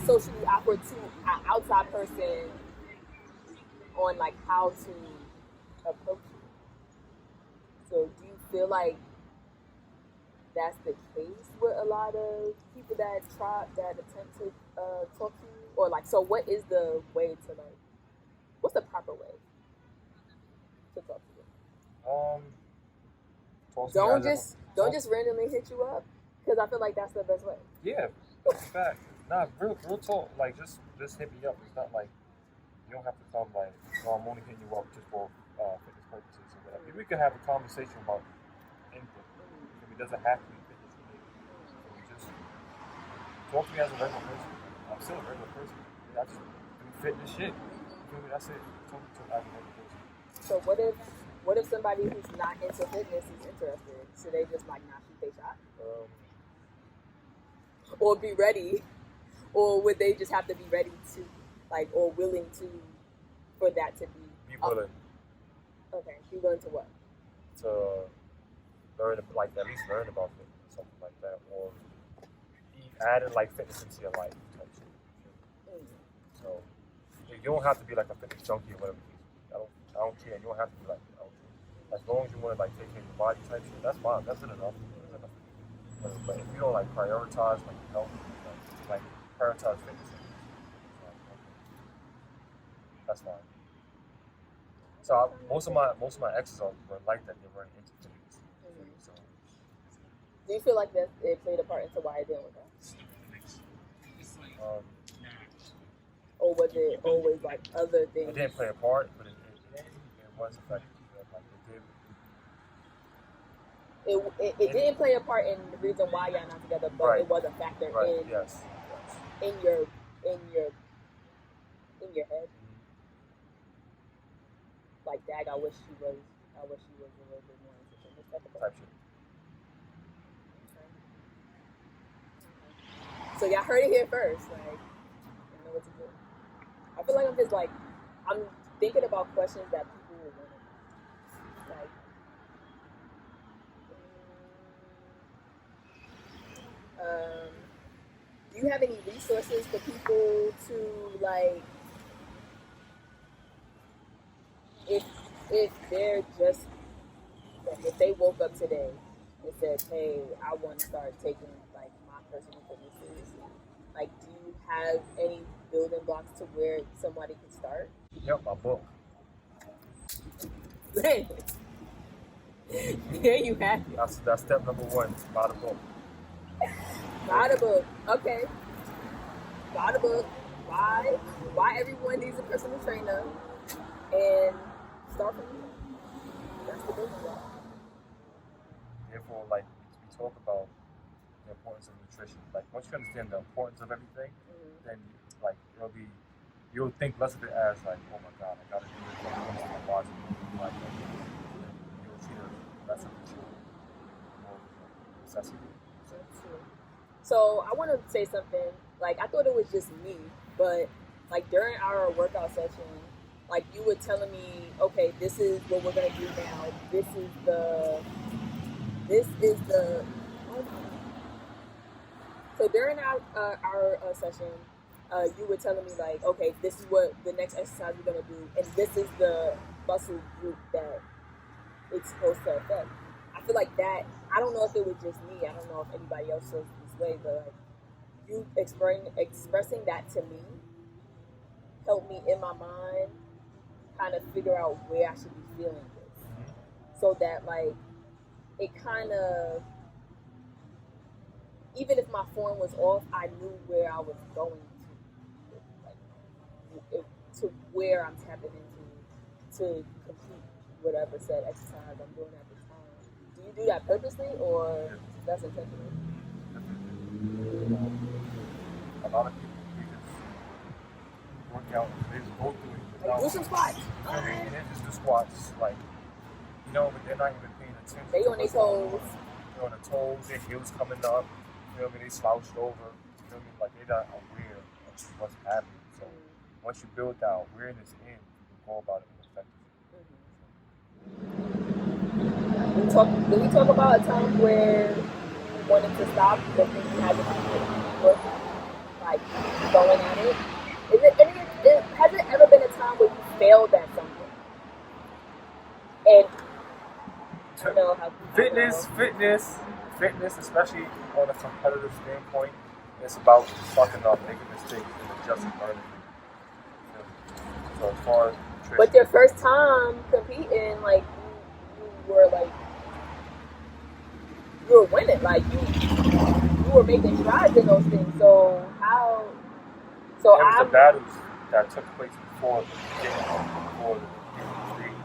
socially awkward to an outside person on how to approach you. So do you feel like that's the case with a lot of people that attempt to talk to you? Or so what is the way to what's the proper way to talk to you? Don't just randomly hit you up, because I feel like that's the best way. Yeah, that's a fact. Nah, real talk. Just hit me up. It's not you don't have to come I'm only hitting you up just for fitness purposes or whatever. We could have a conversation about anything. It doesn't have to be fitness related. So just talk to me as a regular person. I'm still a regular person. I just do fitness shit. You feel me? That's it. Totally as a regular person. So what if somebody who's not into fitness is interested? Should they just like not shoot their shot? Or be ready? Or would they just have to be ready to, like, or willing to, for that to be? Be willing. Okay, be willing to what? To learn, like, at least learn about fitness or something like that. Or adding, like, fitness into your life type shit. So, you don't have to be, like, a fitness junkie or whatever. I don't care. You don't have to be like that. As long as you want to, like, take care of your body type shit, that's fine. That's good enough. But if you don't, like, prioritize, like, health, like prioritize fitness, that's fine. So most of my exes were like that. They were into fitness. So, do you feel like that it played a part into why it didn't work out? Or was it always like other things? It didn't play a part, but it was effective. Like it didn't play a part in the reason why y'all not together, but right. It was a factor right. in Yes. in your head. Mm-hmm. Like, Dag, I wish she was a little bit more into fitness type shit. Okay. So y'all heard it here first. Like, you know what to do. I feel like I'm thinking about questions that people will want to like. Do you have any resources for people to, like, if they're just, like, if they woke up today and said, hey, I want to start taking, like, my personal fitness seriously, like, do you have any building blocks to where somebody can start? Yep, my book. There you have it. That's step number one. Buy the book. Buy the book. Okay. Buy the book. Why everyone needs a personal trainer, and start from here. That's the building block. Therefore, like, we talk about the importance of nutrition. Like, once you understand the importance of everything, then, like, you'll think less of it as, like, oh my God, I gotta do this, like, what's my body, like, you'll treat it less of a chore, more necessity. So I want to say something. Like, I thought it was just me, but, like, during our workout session, like, you were telling me, okay, this is what we're gonna do now. This is the. So during our session, you were telling me, like, okay, this is what the next exercise we're gonna do, and this is the muscle group that it's supposed to affect. I feel like that. I don't know if it was just me. I don't know if anybody else feels this way, but, like, you expressing that to me helped me in my mind kind of figure out where I should be feeling this, so that, like, it kind of, even if my form was off, I knew where I was going to where I'm tapping into to complete whatever said exercise I'm doing at the time. Do you do that purposely, or that's intentional? A lot of people, they just work out, they just go through it. Like, do some squats. And they just do squats, like, you know, but they're not even paying attention. They on their toes. They're on their toes, their heels coming up, you know what I mean? They slouched over, you know what I mean? Like, they're not aware of what's happening. So, once you build that awareness in, you can go about it effectively. Did we talk about a time where you wanted to stop, but then you had to keep working, like, going at it? Has it ever been a time where you failed at something? And I know how fitness, especially on a competitive standpoint, it's about fucking up, making mistakes, and adjusting learning. So as far as nutrition, but your first time competing, like, you were, like, you were winning, like, you were making strides in those things. So how? So it was the battles that took place before the stage.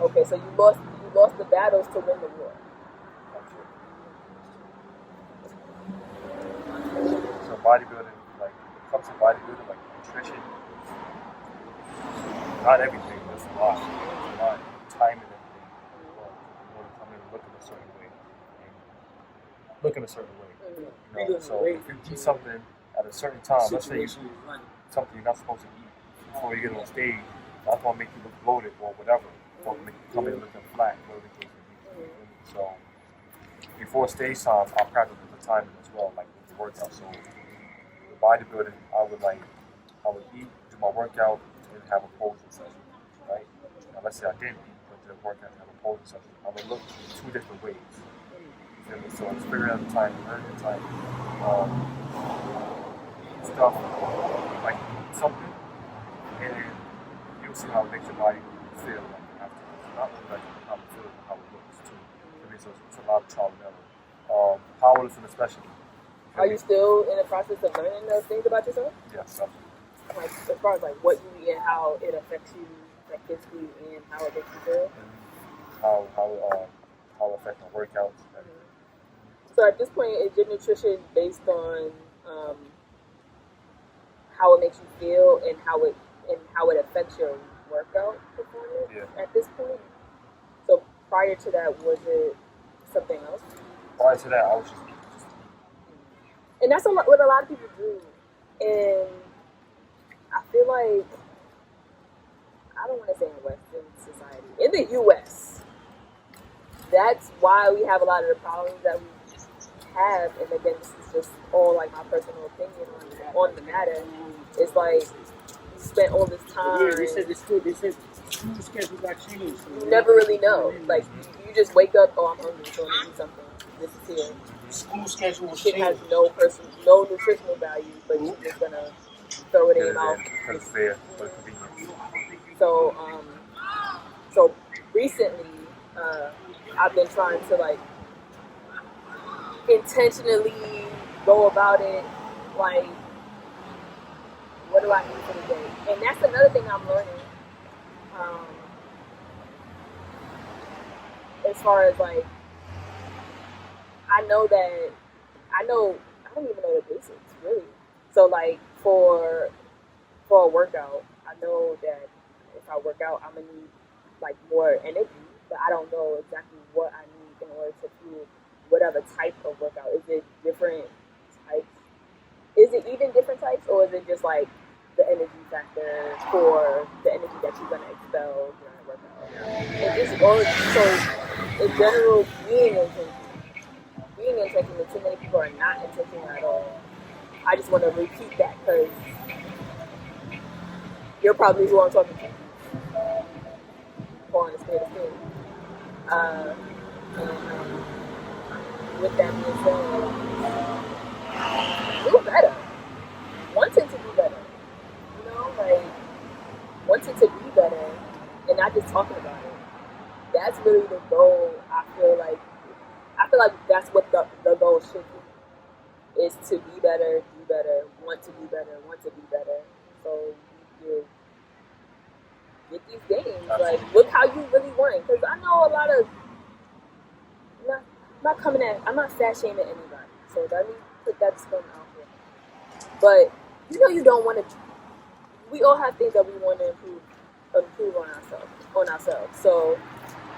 Okay, so you lost the battles to win the war. So bodybuilding, like, when it comes to bodybuilding, like, not everything, that's a lot. It's a lot. Time and everything. You want to come in and look in a certain way. You know, so if you eat something at a certain time, let's say you eat something you're not supposed to eat before you get on stage, that's going to make you look bloated or whatever. Or make you come in looking flat, whatever the case may be. So before stage time, I practice with the timing as well, like with the workout. So the bodybuilding, I would eat, do my workout, and have a posing session, right? Now let's say I didn't eat, but did a workout and have a posing session. I would look two different ways. So it's figuring out the time, learning the time, stuff like something, and you'll see how it makes your body feel like after. Not only like how it feels, but how it looks too. I mean, so it's a lot of trial and error. Powerlifting especially. Are you still in the process of learning those things about yourself? Yes. Like as far as like what you eat and how it affects you, like physically, and how it makes you feel. And how it affects my workouts. So at this point, is your nutrition based on how it makes you feel and how it affects your workout performance? Yeah. At this point? So prior to that, was it something else? Prior to that, I was just eating. And that's what a lot of people do. And I feel like, I don't want to say in Western society, in the U.S., that's why we have a lot of the problems that we have. And again, this is just all like my personal opinion on the matter. It's like you spent all this time. Yeah, they said school schedule got changed. You never really know. Like you just wake up, oh, I'm hungry, so I'm gonna eat something. This is here. School schedule was Shit changed. has no nutritional value, but you're just gonna throw it in your mouth. Because it's there for convenience. So recently, I've been trying to like intentionally go about it, like, what do I need for the day? And that's another thing I'm learning. As far as like, I don't even know the basics really. So like for a workout, I know that if I work out, I'm gonna need like more energy, but I don't know exactly what I need in order to fuel whatever type of workout. Is it different types? Is it even different types, or is it just like the energy factor for the energy that you're gonna expel during the workout? And just so in general, being intentional, too many people are not intentional at all. I just want to repeat that because you're probably who I'm talking to. Calling a spade a spade. With that being said, do better. Wanting to do better. You know, like wanting to be better and not just talking about it. That's really the goal. I feel like that's what the goal should be. Is to be better, do better, want to be better. So you get these games. Like, look how you really won. Because I know a lot of, I'm not fat shaming anybody. So let me put that disclaimer out here. But you don't want to. We all have things that we want to improve on ourselves. So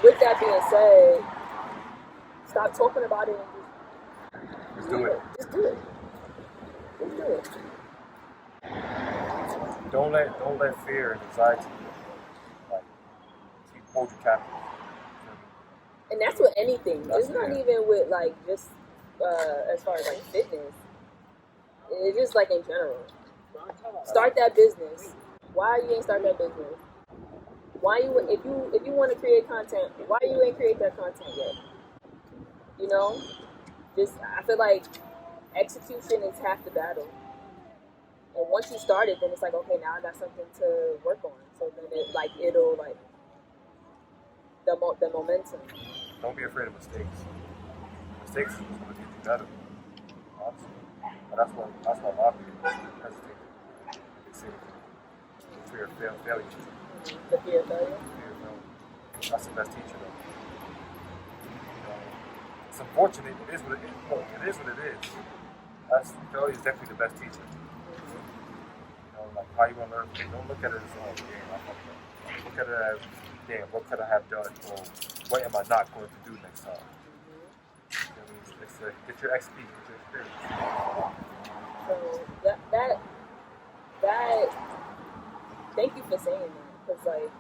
with that being said, stop talking about it and Just do it. Just do it. Don't let fear and anxiety hold you captive. And that's with anything. It's not Yeah. even with like just as far as like fitness. It's just like in general. Start that business. Why you ain't start that business? Why you if you want to create content? Why you ain't create that content yet? You know, I feel like execution is half the battle. And once you start it, then it's like, okay, now I got something to work on. So then it'll the momentum. Don't be afraid of mistakes. Mistakes is what's going to get you better. Honestly. But that's why a lot of people hesitate. They say the fear of failure. The fear of failure? Fear of failure. That's the best teacher though. It's unfortunate. It is what it is. Look, it is what it is. Failure is definitely the best teacher. Like how you want to learn. Don't look at it as, oh, yeah, I fucked up. look at it as, damn, what could I have done, or what am I not going to do next time? I mean, it's get your XP, get your experience. So that thank you for saying that, because like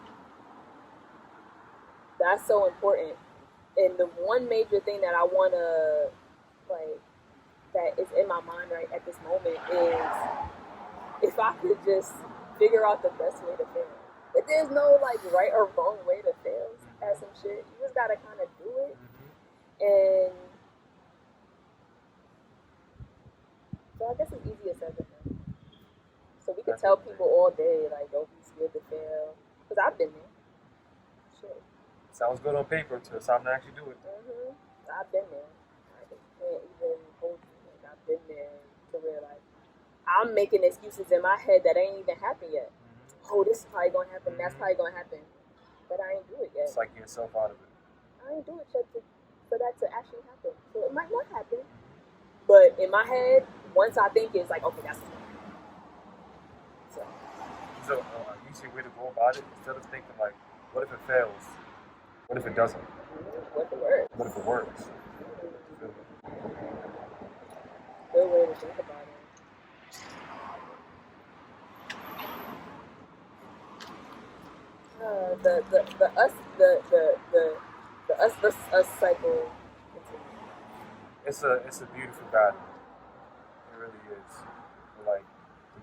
that's so important. And the one major thing that I wanna like that is in my mind right at this moment is if I could just figure out the best way to fail. But there's no like right or wrong way to fail at some shit. You just gotta kind of do it. And so I guess it's easier said than done. So we could tell people all day like don't be scared to fail, because I've been there. Shit. Sounds good on paper until it's time to actually do it. I've been there. I can't even hold you. Like, I've been there to where like I'm making excuses in my head that ain't even happened yet. Oh, this is probably gonna happen. That's probably gonna happen, but I ain't do it yet. It's like yourself out of it. I ain't do it yet for that to actually happen. So it might not happen, but in my head, once I think it's like, okay, that's what's gonna happen. So an easy way to go about it, instead of thinking like, what if it fails? What if it doesn't? What if it works? What if it works? Good way to think about it. The us versus us cycle. It's a beautiful battle. It really is. Like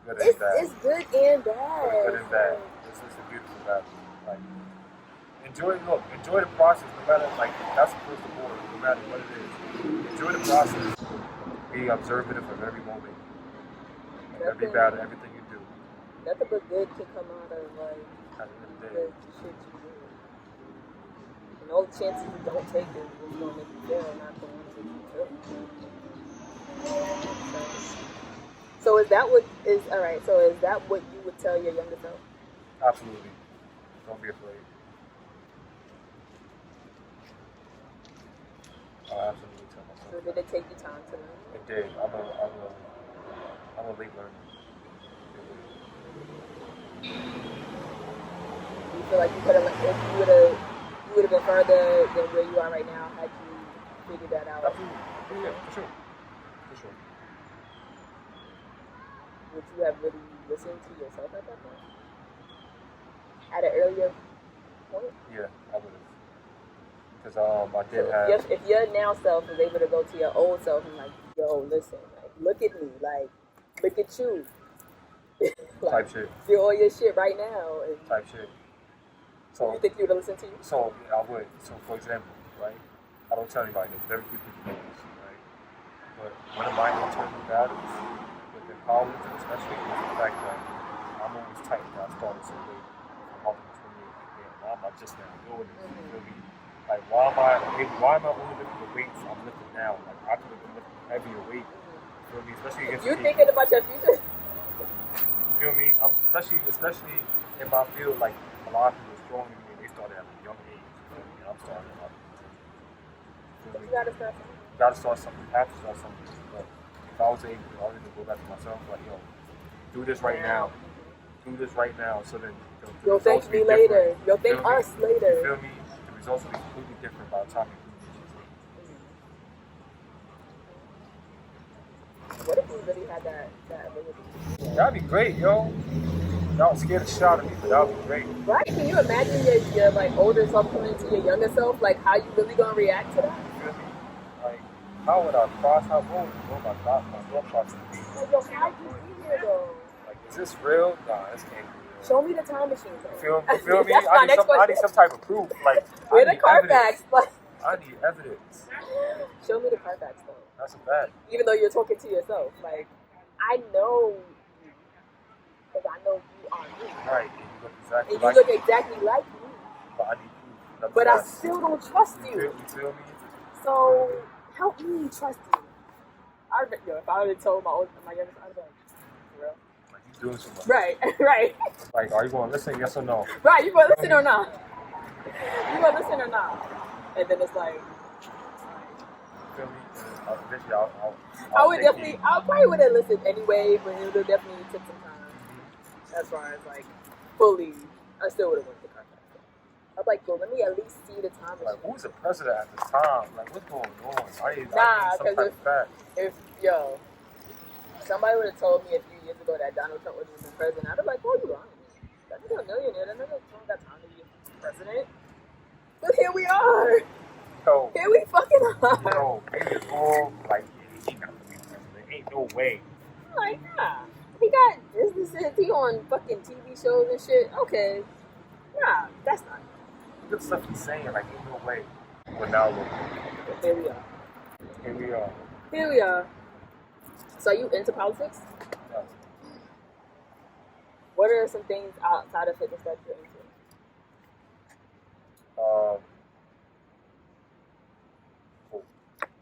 the good and bad. It's good and bad. The good and bad. It's a beautiful battle. Like enjoy the process, no matter like that's across the board, no matter what it is. Enjoy the process. Be observative of every moment, every battle, everything you do. Nothing but good can come out of like at the end of the the day. shit you do. And all the chances you don't take is what's gonna make you fail, not the ones that you took. So is that what is alright, so is that what you would tell your younger self? Absolutely. Don't be afraid. I absolutely tell myself. So did it take you time to learn? It did. I'm a late learner. Do you feel like you could have, if you would have been further than where you are right now had you figured that out? Absolutely. Yeah, for sure. For sure. Would you have really listened to yourself at that point? At an earlier point? Yeah, I would have. Because I did have. If your now self is able to go to your old self and like, yo, listen, like, look at me, like, look at you. Like, type shit. do all your shit right now. And Type shit. So you think you would have listened to you? So yeah, I would. So for example, right? I don't tell anybody this. Very few people know this, right? But one of my internal battles with empowerment, especially, is the fact that I'm always tight. I started so late. I'm 28. Like, damn, why am I just now doing this? You feel me? Like, why am I only lifting the weights I'm lifting now? Like, I could have been lifting heavier weight. You feel me? Especially against You thinking about your future? You feel me? I'm especially in my field. Like, a lot of people are stronger than me, and they started at a young age. You feel me? And I'm starting at like, You gotta start something. you gotta start something. You have to start something. But if I was able to go back to myself, like, yo, do this right now. Do this right now, so then You'll thank me later. You'll thank us later. You feel me? The results will be completely different by the time you do this. What if we really had that ability? That'd be great, yo. Y'all scared the shit out of me, but that'd be great. Right? Can you imagine your like older self coming to your younger self? Like, how you really gonna react to that? You feel me? Like, how would I cross? How would my thought process be? Like, yo, how'd you be here though? Like, is this real? Nah, this can't be real. Show me the time machine. Though. You feel me? That's my next I need some type of proof. Like, where the Carfax? Like, I need evidence. show me the Carfax though. That's a fact. Even though you're talking to yourself, like, I know you, because I know you are me. Right, and you look exactly And you like look me. exactly like me. But I need proof. But I still don't trust you. You feel me? So help me trust you. If I would have told my youngest, I'd be like, for real? Like, you doing too much. Right, right. Like, are you going to listen, yes or no? Right, you gonna listen or not? You gonna listen or not? And then it's like, You feel me? Eventually, I probably would have listened anyway, but it would have definitely took some time. As far as like fully I still would have went to contact them. I'm like, well, let me at least see the time Like, machine. who's the president at the time? Like, what's going on? I need Nah, some type because of fact. if somebody would have told me a few years ago that Donald Trump was the president, I'd have been like, oh, you lying. That nigga a millionaire. That nigga don't got time to be president. But here we are. Yo, Here we fucking are. yo, maybe it's all like, he not gonna be president. Ain't no way. I'm like, nah. He got businesses. He on fucking TV shows and shit. Okay. Nah, that's not. Look at the stuff he's saying, like, ain't no way. But now look, Here we are. here we are. Here we are. So are you into politics? Yeah. What are some things outside of fitness that you're into? For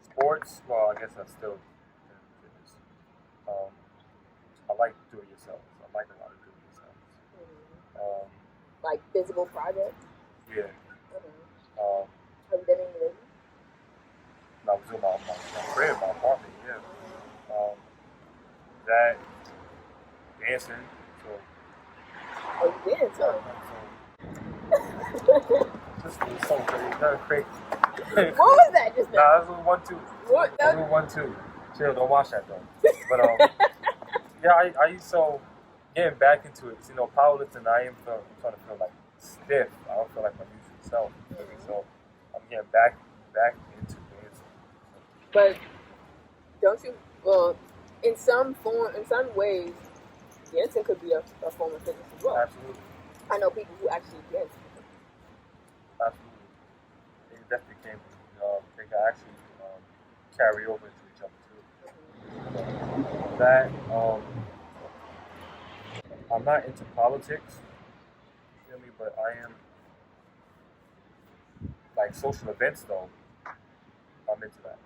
sports, well, I guess that's still fitness. I like do-it-yourself. I like a lot of do-it-yourself. Like physical projects? Yeah. Have you done any lately? I was in my crib, my apartment, yeah. That, dancing, so. Oh, you did, so. Just so crazy, very crazy. What was that just now? Nah, that's a 1-2. What? That's a 1-2. Chill, don't watch that though. But yeah, I used to getting back into it. 'Cause, you know, powerlifting, I'm trying to feel like stiff. I don't feel like my usual self. So I'm getting back into dancing. But don't you? Well, in some ways, dancing could be a form of fitness as well. Absolutely. I know people who actually dance. Absolutely. They definitely can. They can actually carry over into each other too. That I'm not into politics. You feel me? But I am like social events though. I'm into that.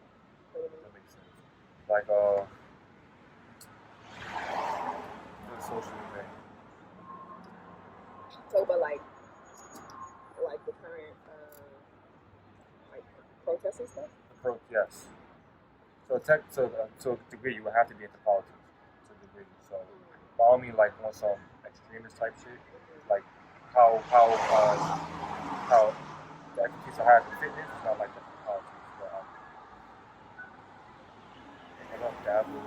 That makes sense. Like a social event. Talk about like the current like protests and stuff. Yes. So to a degree, you would have to be into politics to a degree. So, by all means, like on some extremist type shit, like how the expertise I have in fitness is not like that in politics. But I don't dabble.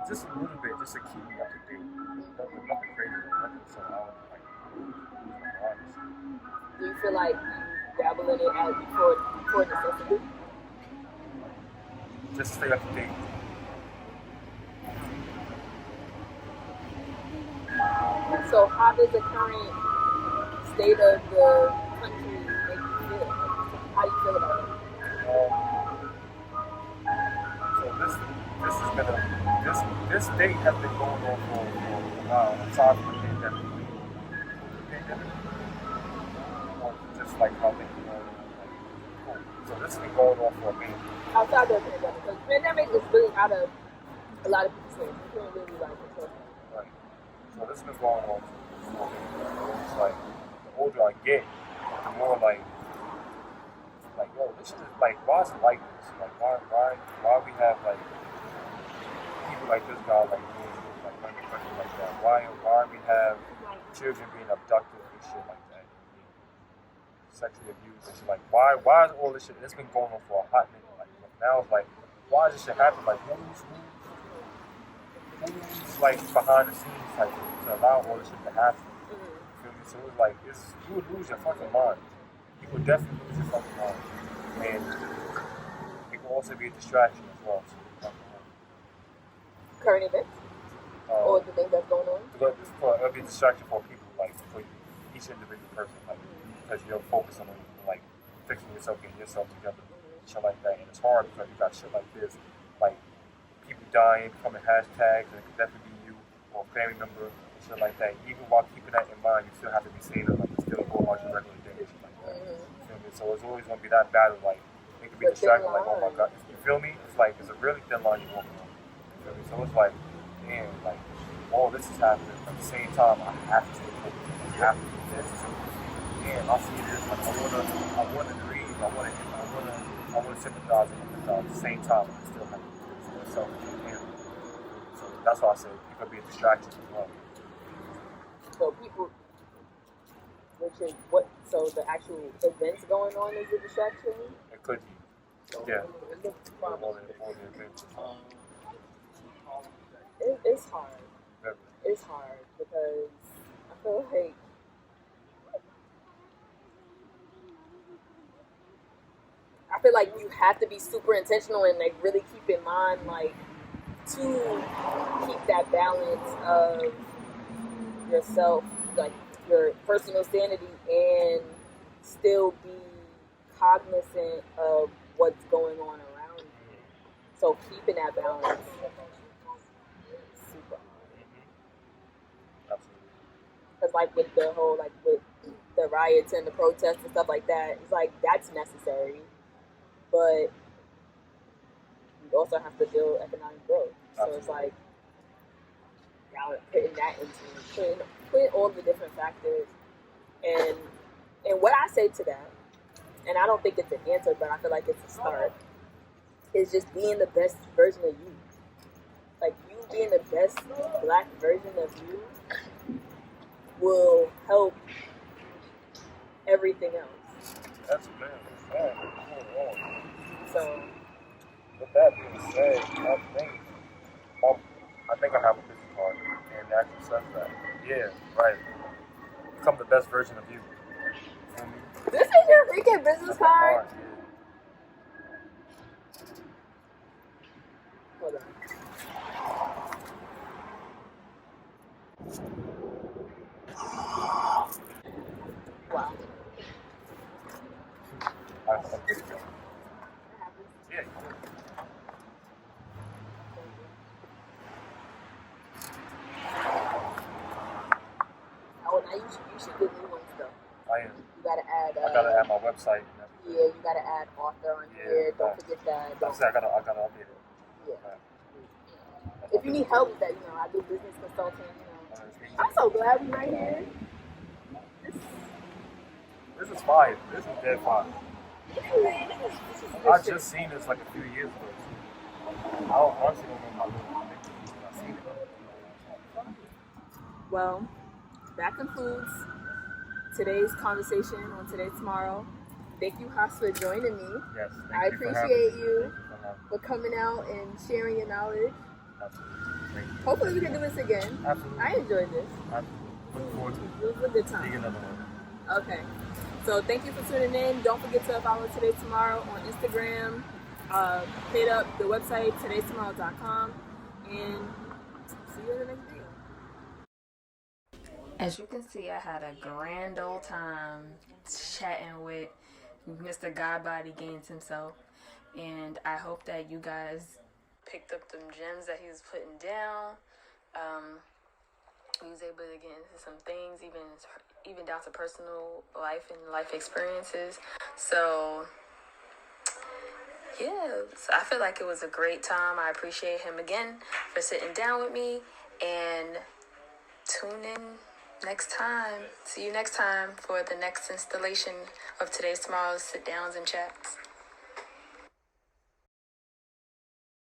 Just a little bit, just to keep me up to date. Nothing crazy, nothing so I don't like lose my mind. Do you feel like you dabble in it as before necessity? Just stay up to date. So how does the current state of the country make you feel? How do you feel about it? So this date has been going on for a while. Aside from the pandemic. Just like how they cool. So this has been going on for a minute. Outside of the pandemic, because the pandemic is really out of a lot of people's hands. You can't really like control it. Right. So this has been going on for a minute. It's like the older I get, the more like yo, this is like why is it like this? Like why we have like people like this guy like doing like running country like that? Why we have children being abducted and shit like that? Sexually abused and shit. Like why is all this shit? It's been going on for a hot minute. Like now it's like why does this shit happen? Like who's like behind the scenes like to allow all this shit to happen? You feel me? So it's like you would lose your fucking mind. You would definitely lose your fucking mind. And it can also be a distraction as well. So Current events? Or the things that's going on? It'll be a distraction for people, like for each individual person, like because you're focusing on like fixing yourself, getting yourself together, shit like that. And it's hard because you got shit like this, like people dying, becoming hashtags, and it could definitely be you or a family member, and shit like that. Even while keeping that in mind, you still have to be sane enough to still go about your regular day and shit like that. You feel me? So it's always gonna be that battle, like it could be distracting, like oh my god, you feel me? It's like it's a really thin line you're walking on. You feel me? So it's like, damn, like all this is happening at the same time. I have to stay focused. I have to do this. Damn, I see this. Like I wanna grieve. I wanna sympathize and empathize at the same time. I still have to do this. So that's why I say it could be a distraction as well. So people, which is what? So the actual events going on is a distraction. It could be. Yeah. All the events. It's hard. Very. It's hard because I feel like you have to be super intentional and like really keep in mind like to keep that balance of yourself, like your personal sanity, and still be cognizant of what's going on around you. So keeping that balance is super hard. Absolutely. Because like with the whole like with the riots and the protests and stuff like that, it's like that's necessary, but you also have to build economic growth. So it's like y'all putting that into putting all the different factors, and what I say to that, and I don't think it's an answer, but I feel like it's a start, is just being the best version of you. Like you being the best black version of you will help everything else. That's bad. So With that being said, I think I have a business card, and it actually says that. Yeah, right. Become the best version of you. Feel me? this is your freaking business card. Hold on. Wow. I'm pretty good. Yeah. Oh, now you should get new ones though. I am. You gotta add. I gotta add my website and everything. Yeah, you gotta add author on here. Don't forget that. That's it. I gotta update it. Yeah. Right. If you need help with that, I do business consulting. I'm so glad we're right here. This is fire. This is dead fire. I just seen this like a few years ago. I honestly don't know how I seen it. Well, that concludes today's conversation on Today Tomorrow. Thank you, Haas, for joining me. Yes. I appreciate you for coming out and sharing your knowledge. Absolutely. Thank you. Hopefully we can do this again. Absolutely. I enjoyed this. Look forward to it. It was a good time. Take another one. Okay. So thank you for tuning in. Don't forget to follow Today Tomorrow on Instagram. Hit up the website, todaytomorrow.com. And see you in the next video. As you can see, I had a grand old time chatting with Mr. Godbody Gainzz himself. And I hope that you guys picked up them gems that he was putting down. He was able to get into some things, even down to personal life and life experiences. So yeah, so I feel like it was a great time. I appreciate him again for sitting down with me, and tune in next time. See you next time for the next installation of Today's Tomorrow's Sit Downs and Chats.